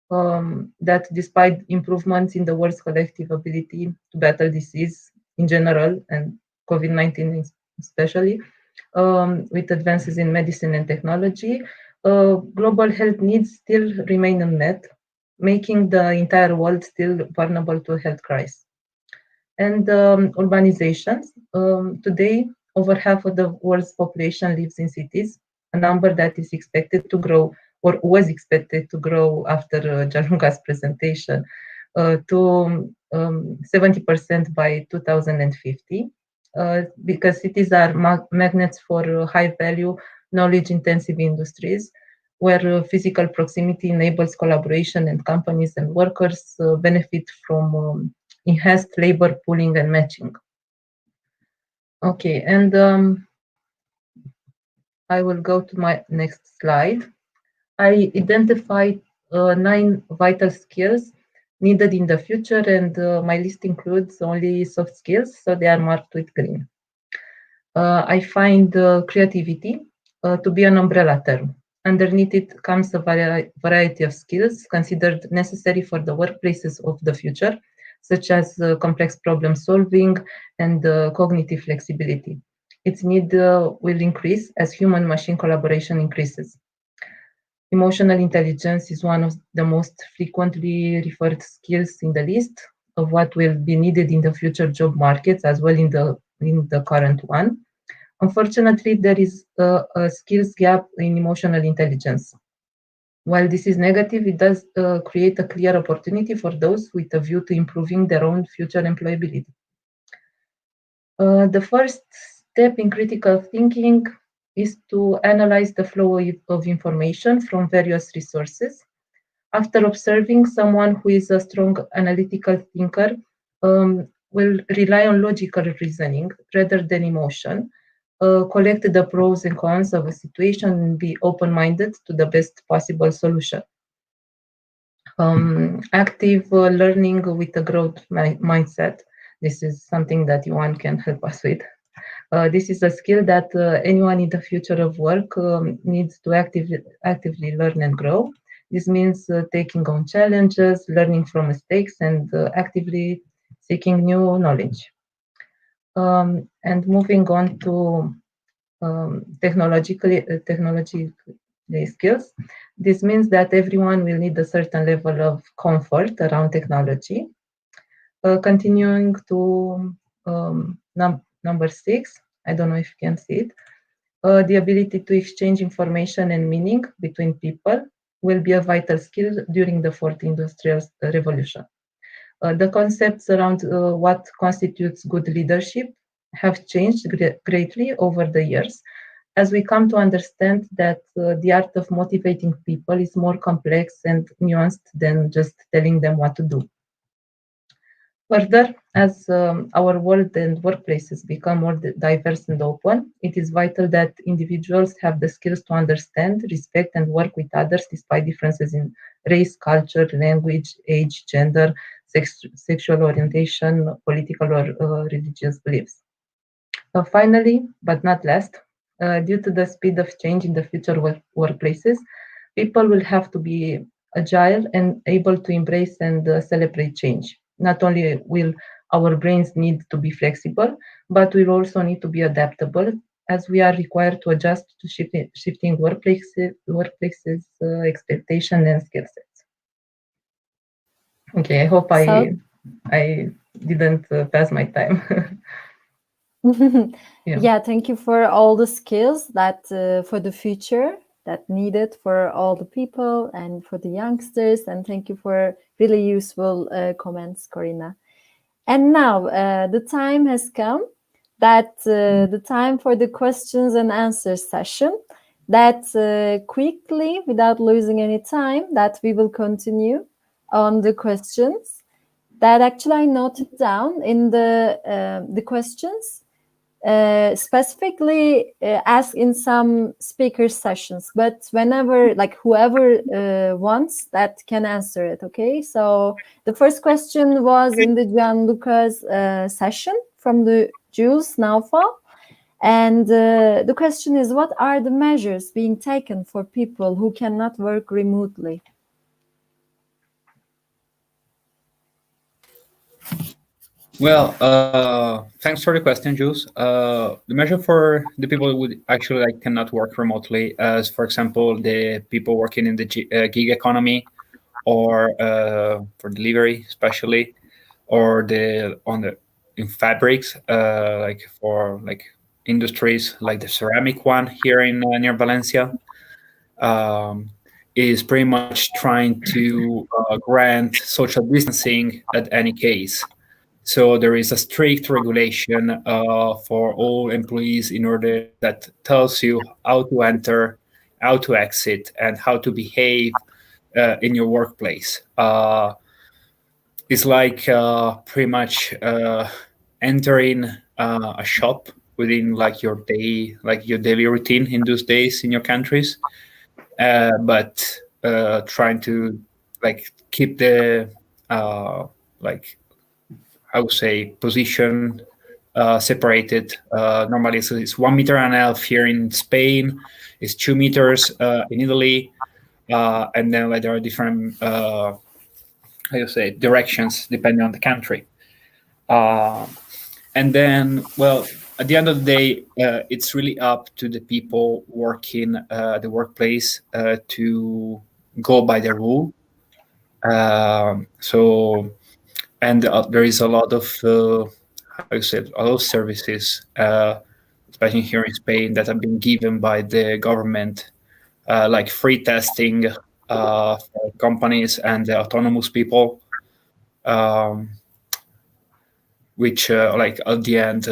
that despite improvements in the world's collective ability to battle disease in general and COVID-19 especially, with advances in medicine and technology, global health needs still remain unmet, making the entire world still vulnerable to a health crisis. And urbanizations. Today, over half of the world's population lives in cities, a number that is expected to grow, or was expected to grow after Gianluca's presentation, to 70% by 2050, because cities are magnets for high-value, knowledge-intensive industries, where physical proximity enables collaboration and companies and workers benefit from enhanced labor pooling and matching. Okay, and I will go to my next slide. I identified 9 vital skills needed in the future, and my list includes only soft skills, so they are marked with green. I find creativity to be an umbrella term. Underneath it comes a variety of skills considered necessary for the workplaces of the future, such as complex problem solving and cognitive flexibility. Its need will increase as human-machine collaboration increases. Emotional intelligence is one of the most frequently referred skills in the list of what will be needed in the future job markets, as well in the current one. Unfortunately, there is a skills gap in emotional intelligence. While this is negative, it does create a clear opportunity for those with a view to improving their own future employability. The first step in critical thinking is to analyze the flow of information from various resources. After observing, someone who is a strong analytical thinker will rely on logical reasoning rather than emotion, collect the pros and cons of a situation, and be open-minded to the best possible solution. Active learning with a growth mindset. This is something that Ioan can help us with. This is a skill that anyone in the future of work needs to actively learn and grow. This means taking on challenges, learning from mistakes, and actively seeking new knowledge. And moving on to technology skills. This means that everyone will need a certain level of comfort around technology. Continuing to number 6, I don't know if you can see it. the ability to exchange information and meaning between people will be a vital skill during the fourth industrial revolution. The concepts around what constitutes good leadership have changed greatly over the years, as we come to understand that the art of motivating people is more complex and nuanced than just telling them what to do. Further, as our world and workplaces become more diverse and open, it is vital that individuals have the skills to understand, respect, and work with others despite differences in race, culture, language, age, gender, sexual orientation, political or religious beliefs. Finally, but not last, due to the speed of change in the future workplaces, people will have to be agile and able to embrace and celebrate change. Not only will our brains need to be flexible, but we'll also need to be adaptable, as we are required to adjust to shifting workplaces, expectation and skill sets. Okay, I hope I didn't pass my time. Yeah, thank you for all the skills that for the future that needed for all the people and for the youngsters, and thank you for really useful comments, Corina. And now the time has come that the time for the questions and answers session, that quickly, without losing any time, that we will continue on the questions that actually I noted down in the questions. Specifically asked in some speaker sessions, but whenever, like whoever wants that can answer it. Okay, so the first question was in the Gianluca's session from the Jules Naufal, and the question is, what are the measures being taken for people who cannot work remotely? Well, thanks for the question, Jules. The measure for the people who would actually cannot work remotely, as for example, the people working in the gig economy, or for delivery, especially, or in fabrics, like for industries like the ceramic one here in near Valencia, is pretty much trying to grant social distancing at any case. So there is a strict regulation for all employees in order that tells you how to enter, how to exit, and how to behave in your workplace. It's like pretty much entering a shop within your daily routine in those days in your countries, but trying to keep the I would say position separated. Normally it's 1.5 meters here in Spain, it's 2 meters in Italy, and then there are different directions depending on the country. And then, well, at the end of the day, it's really up to the people working the workplace to go by the rule. And there is a lot of services, especially here in Spain, that have been given by the government, like free testing for companies and the autonomous people, which at the end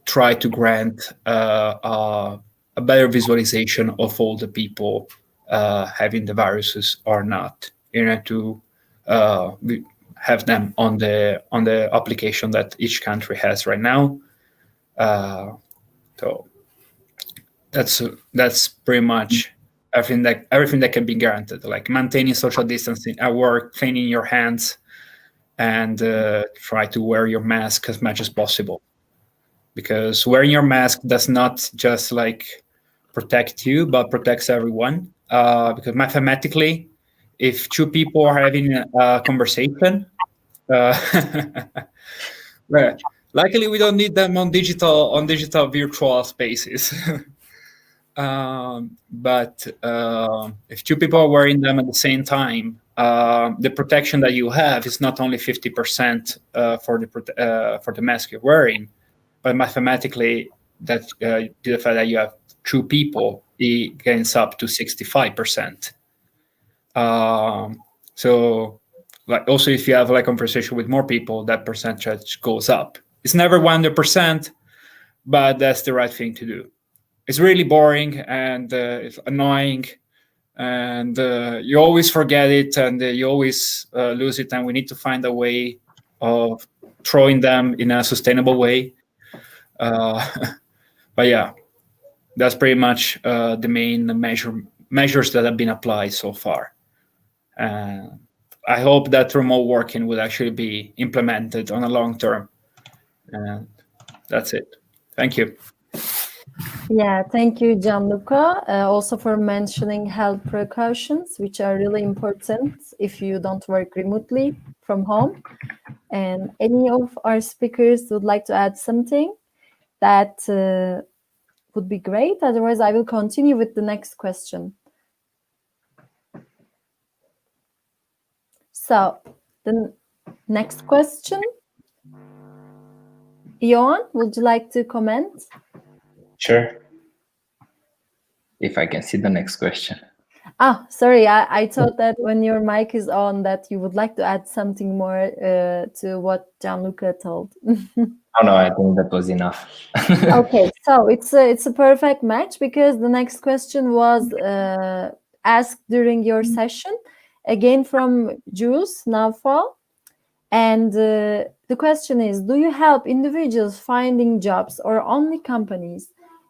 try to grant a better visualization of all the people having the viruses or not, in order to have them on the application that each country has right now. So that's pretty much everything that can be guaranteed, like maintaining social distancing at work, cleaning your hands, and try to wear your mask as much as possible, because wearing your mask does not just protect you, but protects everyone, because mathematically, if two people are having a conversation, well, luckily we don't need them on digital virtual spaces. But if two people are wearing them at the same time, the protection that you have is not only 50% for the mask you're wearing, but mathematically, that the fact that you have through people, it gains up to 65%. So like also if you have like conversation with more people, that percentage goes up. It's never 100%, but that's the right thing to do. It's really boring and it's annoying, and you always forget it, and you always lose it, and we need to find a way of throwing them in a sustainable way. But yeah, that's pretty much the main measures that have been applied so far. I hope that remote working will actually be implemented on a long term. And that's it. Thank you. Yeah, thank you, Gianluca, also for mentioning health precautions, which are really important if you don't work remotely from home. And any of our speakers would like to add something, that would be great. Otherwise, I will continue with the next question. So, the next question. Ioan, would you like to comment? Sure. If I can see the next question. Ah, sorry, I thought that when your mic is on that you would like to add something more to what Gianluca told. Oh no, I think that was enough. Okay, so it's a perfect match, because the next question was asked during your session, again from Jules Naufal. And the question is, do you help individuals finding jobs or only companies?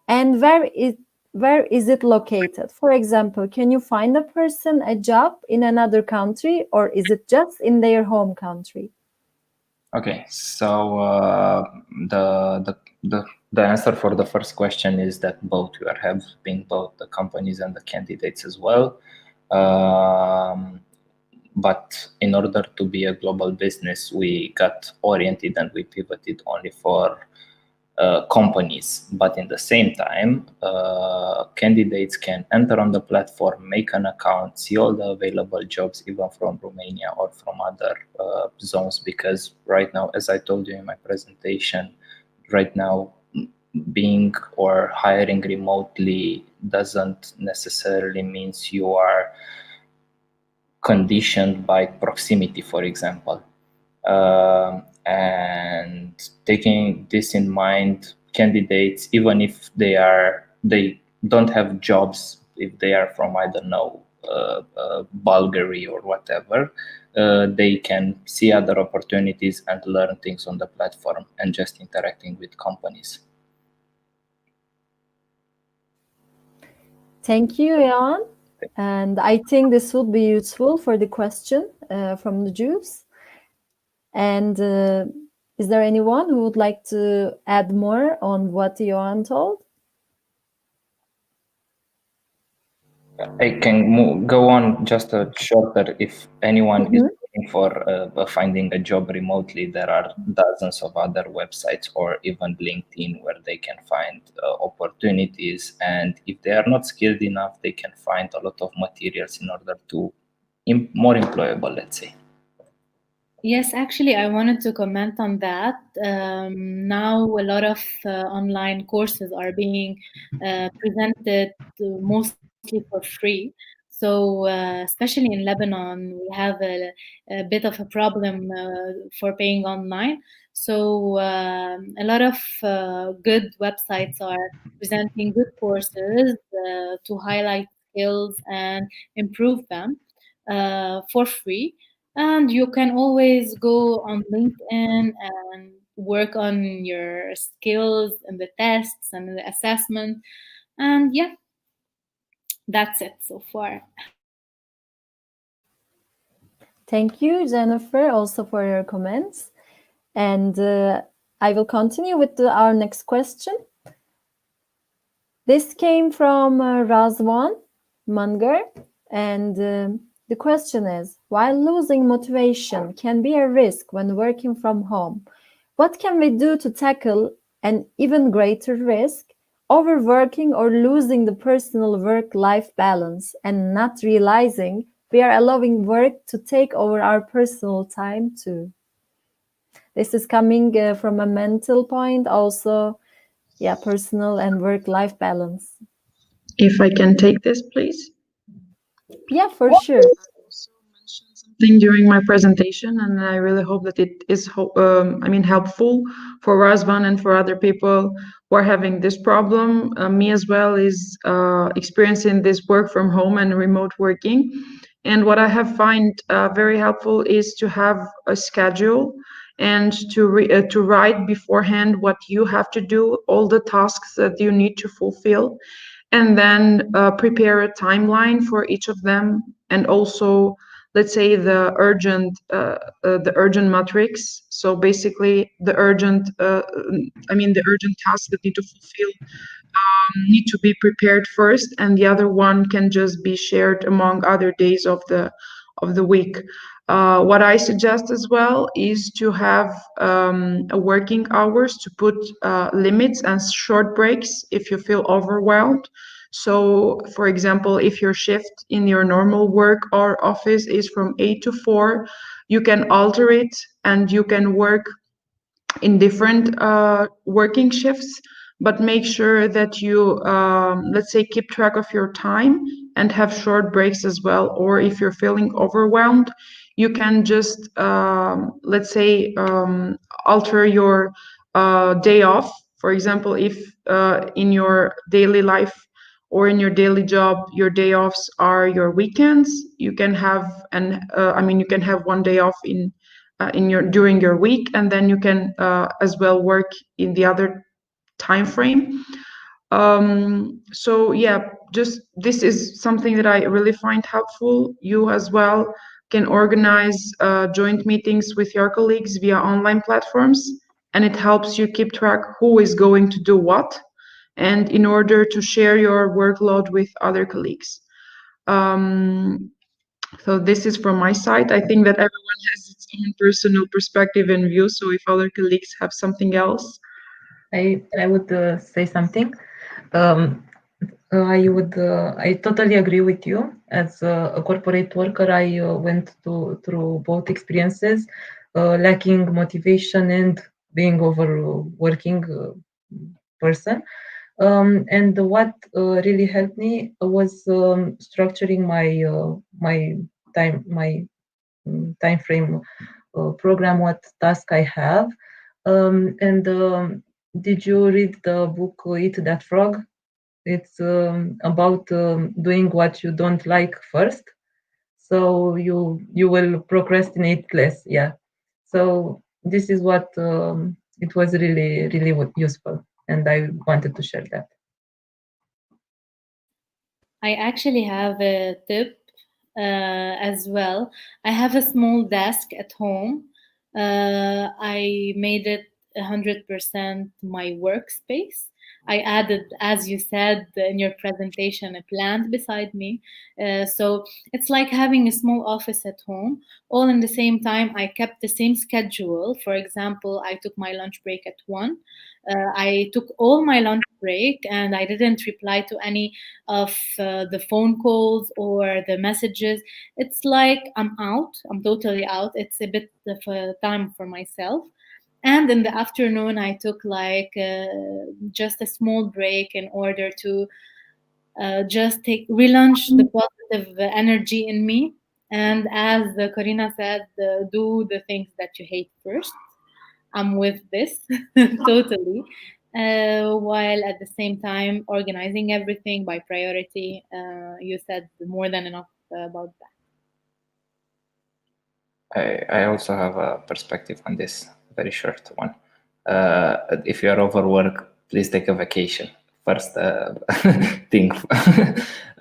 And where is it located? For example, can you find a person a job in another country, or is it just in their home country? Okay, so the answer for the first question is that both we are helping both the companies and the candidates as well. But in order to be a global business, we got oriented and we pivoted only for companies. But in the same time, candidates can enter on the platform, make an account, see all the available jobs, even from Romania or from other zones. Because right now, as I told you in my presentation, right now, being or hiring remotely doesn't necessarily means you are conditioned by proximity, for example. And taking this in mind, candidates, even if they don't have jobs, if they are from, I don't know, Bulgaria or whatever, they can see other opportunities and learn things on the platform and just interacting with companies. Thank you, Ioan. And I think this would be useful for the question from the Jews. And is there anyone who would like to add more on what Ioan told? I can go on just a shorter. If anyone is looking for finding a job remotely, there are dozens of other websites or even LinkedIn where they can find opportunities. And if they are not skilled enough, they can find a lot of materials in order to more employable, let's say. Yes, actually, I wanted to comment on that. Now, a lot of online courses are being presented mostly for free. So, especially in Lebanon, we have a bit of a problem for paying online. So, a lot of good websites are presenting good courses to highlight skills and improve them for free. And you can always go on LinkedIn and work on your skills and the tests and the assessment. And yeah, that's it so far. Thank you, Jennifer, also for your comments. And I will continue with our next question. This came from Razwan Munger, and the question is, while losing motivation can be a risk when working from home, what can we do to tackle an even greater risk, overworking or losing the personal work-life balance and not realizing we are allowing work to take over our personal time too? This is coming from a mental point, also, yeah, personal and work-life balance. If I can take this, please. Yeah, for sure. Something during my presentation, and I really hope that it is helpful for Razvan and for other people who are having this problem. Me as well is experiencing this work from home and remote working. And what I have find very helpful is to have a schedule and to write beforehand what you have to do, all the tasks that you need to fulfill, and then prepare a timeline for each of them, and also, let's say, the urgent matrix. So basically, the urgent tasks that need to fulfill need to be prepared first, and the other one can just be shared among other days of the week. What I suggest as well is to have a working hours, to put limits and short breaks if you feel overwhelmed. So, for example, if your shift in your normal work or office is from 8 to 4, you can alter it and you can work in different working shifts, but make sure that you, let's say, keep track of your time and have short breaks as well. Or if you're feeling overwhelmed, you can just, let's say, alter your day off. For example, if in your daily life or in your daily job, your day offs are your weekends, you can have you can have one day off during your week, and then you can as well work in the other time frame. So yeah, just this is something that I really find helpful. You as well can organize joint meetings with your colleagues via online platforms, and it helps you keep track who is going to do what, and in order to share your workload with other colleagues. So this is from my side. I think that everyone has its own personal perspective and view. So if other colleagues have something else, I would say something. I totally agree with you. As a corporate worker, I went through both experiences, lacking motivation and being overworking person. And what really helped me was structuring my time frame program, what task I have. Did you read the book Eat That Frog? It's about doing what you don't like first, so you will procrastinate less. Yeah. So this is what it was really useful, and I wanted to share that. I actually have a tip as well. I have a small desk at home. I made it 100% my workspace. I added, as you said in your presentation, a plant beside me. So it's like having a small office at home. All in the same time, I kept the same schedule. For example, I took my lunch break at 1. I took all my lunch break and I didn't reply to any of the phone calls or the messages. It's like I'm totally out. It's a bit of a time for myself. And in the afternoon, I took like just a small break in order to just relaunch the positive energy in me. And as Corina said, do the things that you hate first. I'm with this totally. While at the same time organizing everything by priority. You said more than enough about that. I also have a perspective on this, very short one. If you are overworked, please take a vacation. First thing.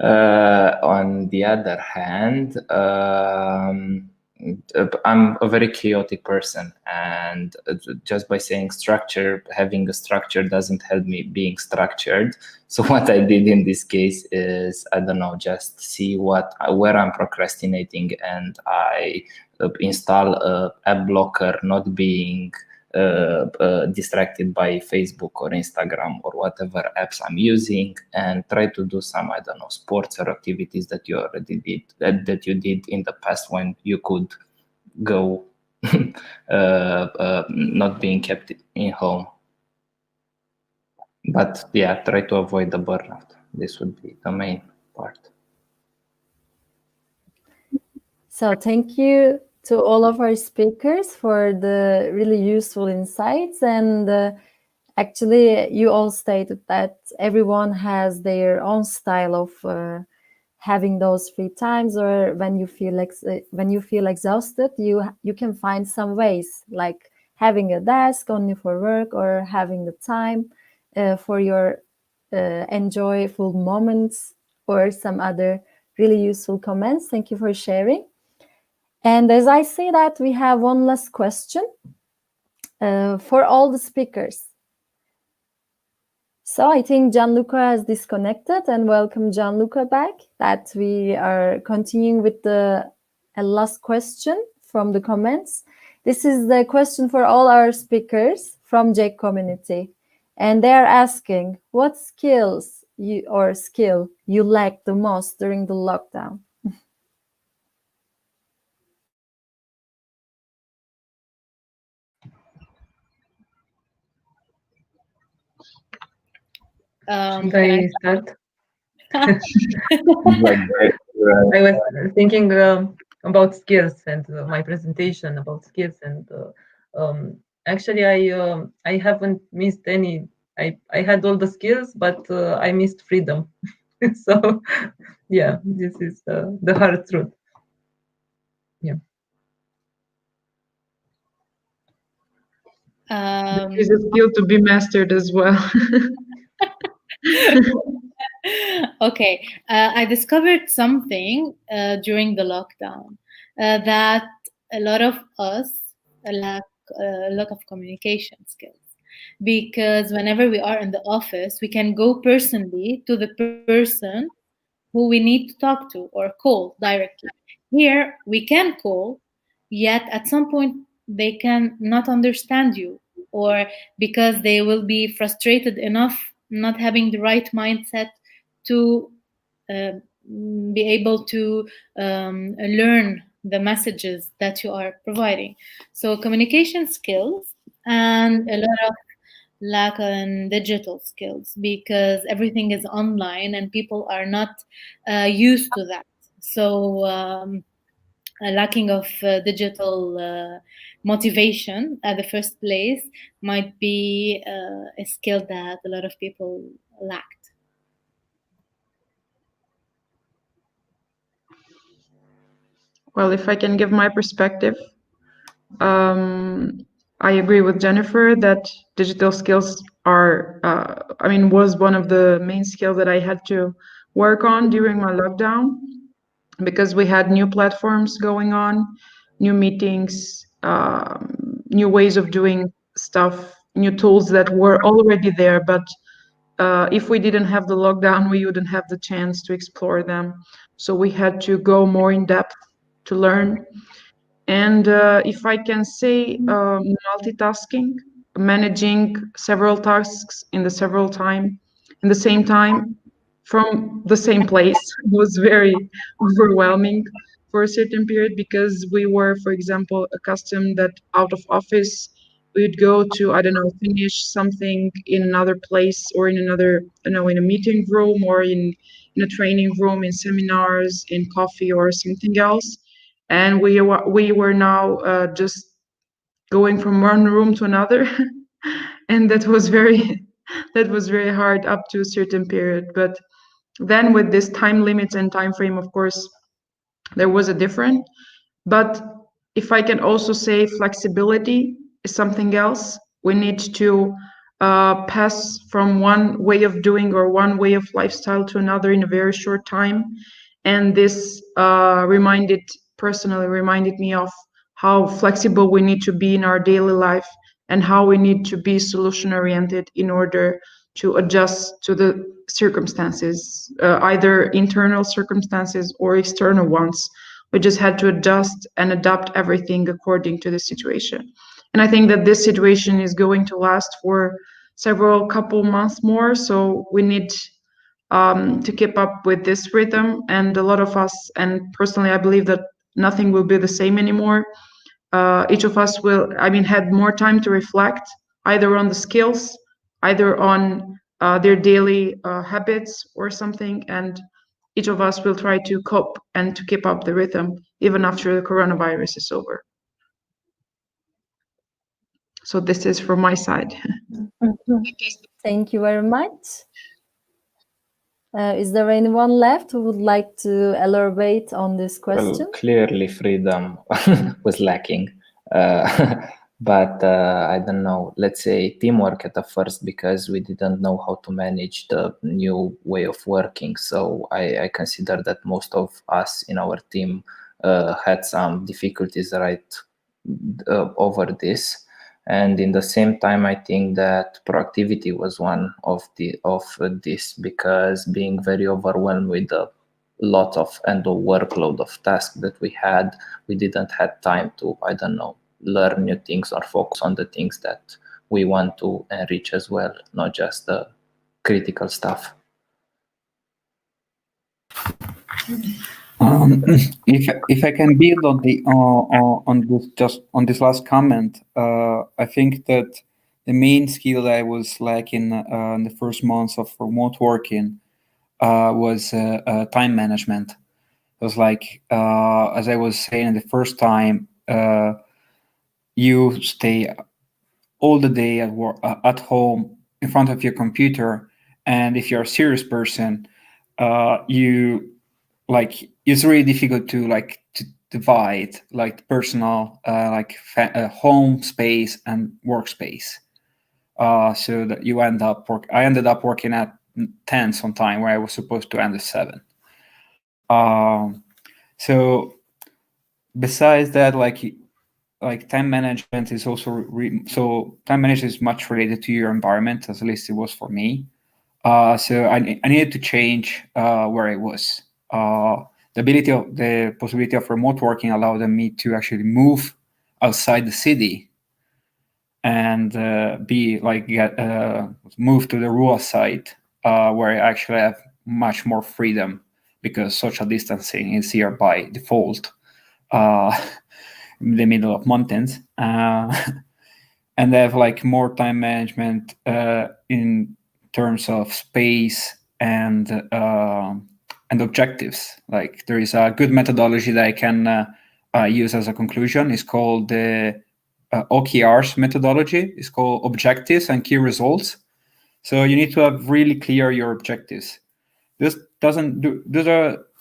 On the other hand, I'm a very chaotic person, and just by saying structure, having a structure doesn't help me being structured. So what I did in this case is, I don't know, just see where I'm procrastinating, and I install a ad blocker, not being distracted by Facebook or Instagram or whatever apps I'm using, and try to do some, I don't know, sports or activities that you already did, that you did in the past when you could go not being kept in home. But yeah, try to avoid the burnout. This would be the main part. So thank you to all of our speakers for the really useful insights. And actually, you all stated that everyone has their own style of having those free times, or when you feel exhausted, you can find some ways, like having a desk only for work, or having the time for your enjoyable moments, or some other really useful comments. Thank you for sharing. And as I say that, we have one last question for all the speakers. So I think Gianluca has disconnected, and welcome Gianluca back, that we are continuing with the last question from the comments. This is the question for all our speakers from GEYC community. And they're asking, what skills skill you lacked the most during the lockdown? Should I start? Like, I was thinking about skills and my presentation about skills, and actually I haven't missed any. I had all the skills, but I missed freedom. So yeah, this is the hard truth. Yeah. There's a skill to be mastered as well. Okay, I discovered something during the lockdown that a lot of us lack a lot of communication skills, because whenever we are in the office, we can go personally to the person who we need to talk to or call directly. Here, we can call, yet at some point they can not understand you, or because they will be frustrated enough not having the right mindset to be able to learn the messages that you are providing. So communication skills and a lot of lack in digital skills, because everything is online and people are not used to that. So a lacking of digital motivation at the first place might be a skill that a lot of people lacked. Well, if I can give my perspective, I agree with Jennifer that digital skills are, was one of the main skills that I had to work on during my lockdown, because we had new platforms going on, new meetings, new ways of doing stuff, new tools that were already there. But if we didn't have the lockdown, we wouldn't have the chance to explore them. So we had to go more in depth to learn. And if I can say, multitasking, managing several tasks in the same time from the same place was very overwhelming for a certain period, because we were, for example, accustomed that out of office we would go to, I don't know, finish something in another place, or in another, in a meeting room, or in a training room, in seminars, in coffee, or something else. And we were now just going from one room to another, and that was very hard up to a certain period. But then with this time limits and time frame, of course, there was a different. But if I can also say, flexibility is something else. We need to pass from one way of doing or one way of lifestyle to another in a very short time. And this personally reminded me of how flexible we need to be in our daily life, and how we need to be solution oriented in order to adjust to the circumstances, either internal circumstances or external ones. We just had to adjust and adapt everything according to the situation. And I think that this situation is going to last for couple months more. So we need to keep up with this rhythm. And a lot of us, and personally, I believe that nothing will be the same anymore. Each of us had more time to reflect, either on the skills, either on their daily habits or something, and each of us will try to cope and to keep up the rhythm even after the coronavirus is over. So this is from my side. Thank you very much. Is there anyone left who would like to elaborate on this question? Well, clearly freedom was lacking. But I don't know, let's say teamwork at the first, because we didn't know how to manage the new way of working. So I consider that most of us in our team had some difficulties over this. And in the same time, I think that proactivity was one of this, because being very overwhelmed with the lot of and the workload of tasks that we had, we didn't have time to, I don't know, learn new things or focus on the things that we want to enrich as well, not just the critical stuff. If I can build on this last comment, I think that the main skill that I was lacking in the first months of remote working was time management. It was like, as I was saying the first time, you stay all the day at home in front of your computer, and if you're a serious person, it's really difficult to divide personal home space and workspace. So that you end up I ended up working at 10 sometime where I was supposed to end at 7. So besides that, time management is also time management is much related to your environment, at least it was for me. So I needed to change where I was. The possibility of remote working allowed me to actually move outside the city and move to the rural side where I actually have much more freedom, because social distancing is here by default. In the middle of mountains, and they have more time management in terms of space and objectives. There is a good methodology that I can use as a conclusion. It's called the OKRs methodology. It's called objectives and key results. So you need to have really clear your objectives. Those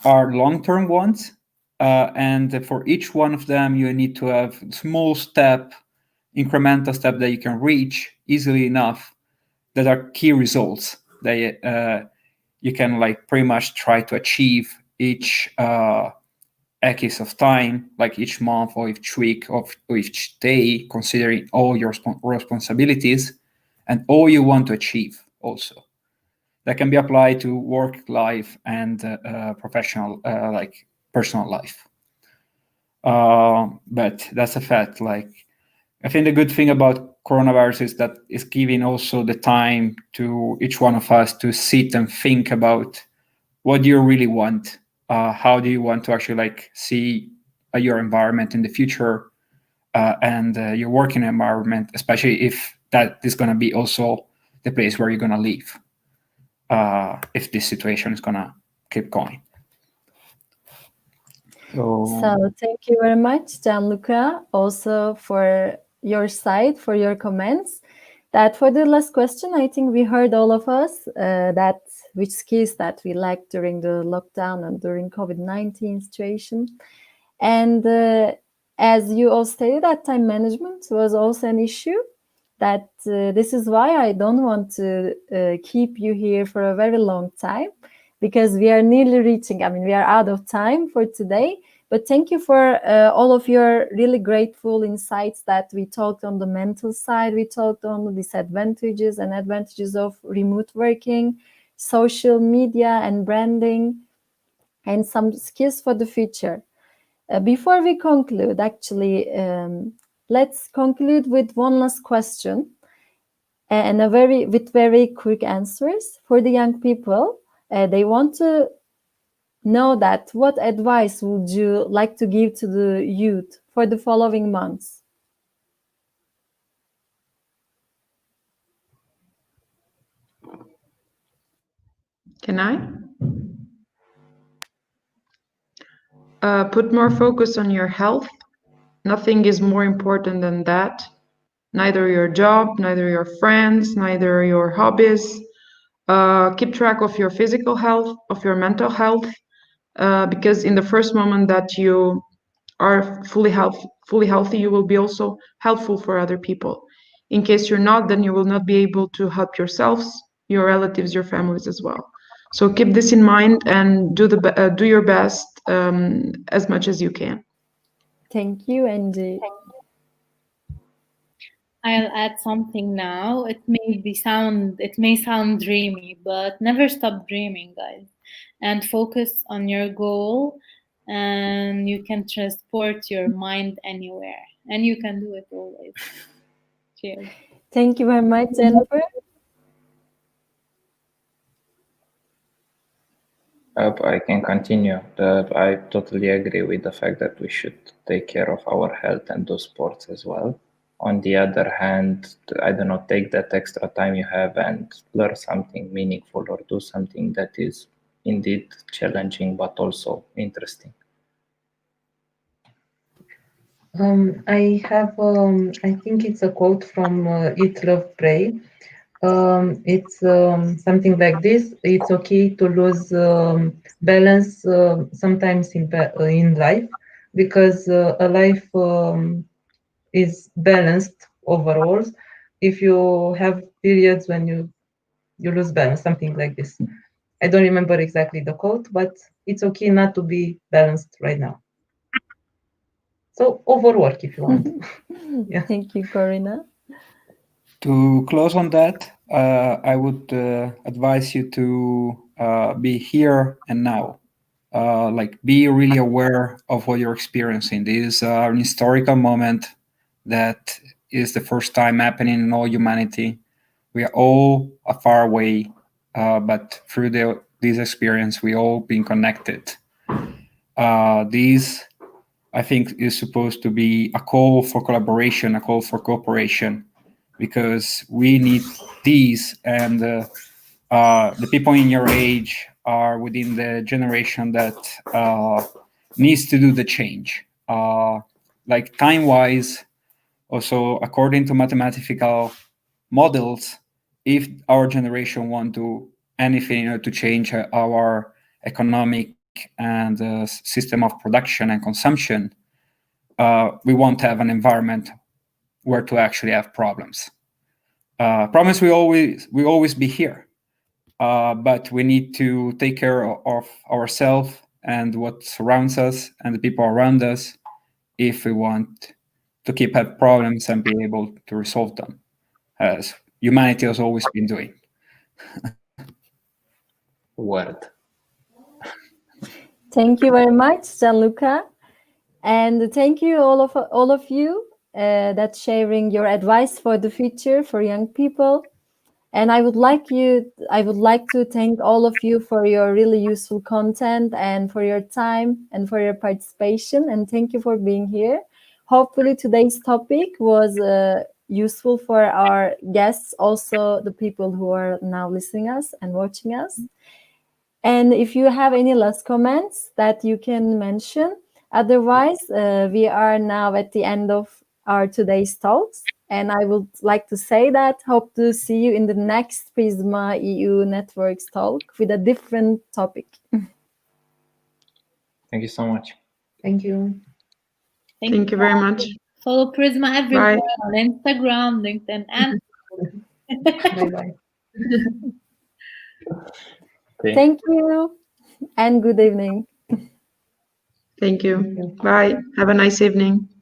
are long-term ones. And for each one of them, you need to have small incremental step that you can reach easily enough that are key results that you can pretty much try to achieve each X of time, like each month or each week or each day, considering all your responsibilities and all you want to achieve also. That can be applied to work life and professional, personal life. But that's a fact. I think the good thing about coronavirus is that it's giving also the time to each one of us to sit and think about what do you really want, how do you want to actually see your environment in the future, and your working environment, especially if that is going to be also the place where you're going to live, if this situation is going to keep going. So thank you very much, Gianluca, also for your side, for your comments. That for the last question, I think we heard all of us which skills that we lacked during the lockdown and during COVID-19 situation. And as you all stated, that time management was also an issue. That this is why I don't want to keep you here for a very long time, because we are nearly reaching, we are out of time for today. But thank you for all of your really grateful insights that we talked on the mental side. We talked on the disadvantages and advantages of remote working, social media and branding, and some skills for the future. Before we conclude, actually, let's conclude with one last question and with very quick answers for the young people. They want to know that what advice would you like to give to the youth for the following months? Can I? Put more focus on your health. Nothing is more important than that. Neither your job, neither your friends, neither your hobbies. Keep track of your physical health, of your mental health, because in the first moment that you are fully healthy, you will be also helpful for other people. In case you're not, then you will not be able to help yourselves, your relatives, your families as well. So keep this in mind and do your best as much as you can. Thank you, Enxhi. I'll add something now. It may sound dreamy, but never stop dreaming, guys. And focus on your goal, and you can transport your mind anywhere. And you can do it always. Cheers. Thank you very much, Jennifer. I can continue. I totally agree with the fact that we should take care of our health and do sports as well. On the other hand, I don't know, take that extra time you have and learn something meaningful or do something that is indeed challenging but also interesting. I have, I think it's a quote from Eat, Love, Pray. It's something like this. It's okay to lose balance sometimes in life, because a life is balanced overall. If you have periods when you lose balance, something like this. I don't remember exactly the quote, but it's okay not to be balanced right now. So overwork if you want. Yeah. Thank you, Corina. To close on that, I would advise you to be here and now. Like, be really aware of what you're experiencing. This is an historical moment that is the first time happening in all humanity. We are all far away, but through this experience, we all been connected. This, I think, is supposed to be a call for collaboration, a call for cooperation, because we need these, and the people in your age are within the generation that needs to do the change. Like, time-wise, also according to mathematical models, if our generation want to do anything to change our economic and system of production and consumption, we won't have an environment where to actually have problems. Problems will always be here, but we need to take care of ourselves and what surrounds us and the people around us if we want to keep have problems and be able to resolve them, as humanity has always been doing. Word. Thank you very much, Gianluca. And thank you all of you that sharing your advice for the future for young people. And I would like to thank all of you for your really useful content and for your time and for your participation. And thank you for being here. Hopefully today's topic was useful for our guests, also the people who are now listening us and watching us. And if you have any last comments that you can mention, otherwise we are now at the end of our today's talks. And I would like to say that hope to see you in the next PrismaEU Networks talk with a different topic. Thank you so much. Thank you. Thank you very much. Follow Prisma everywhere on Instagram, LinkedIn, and Bye-bye. Okay. Thank you and good evening. Thank you. Bye. Have a nice evening.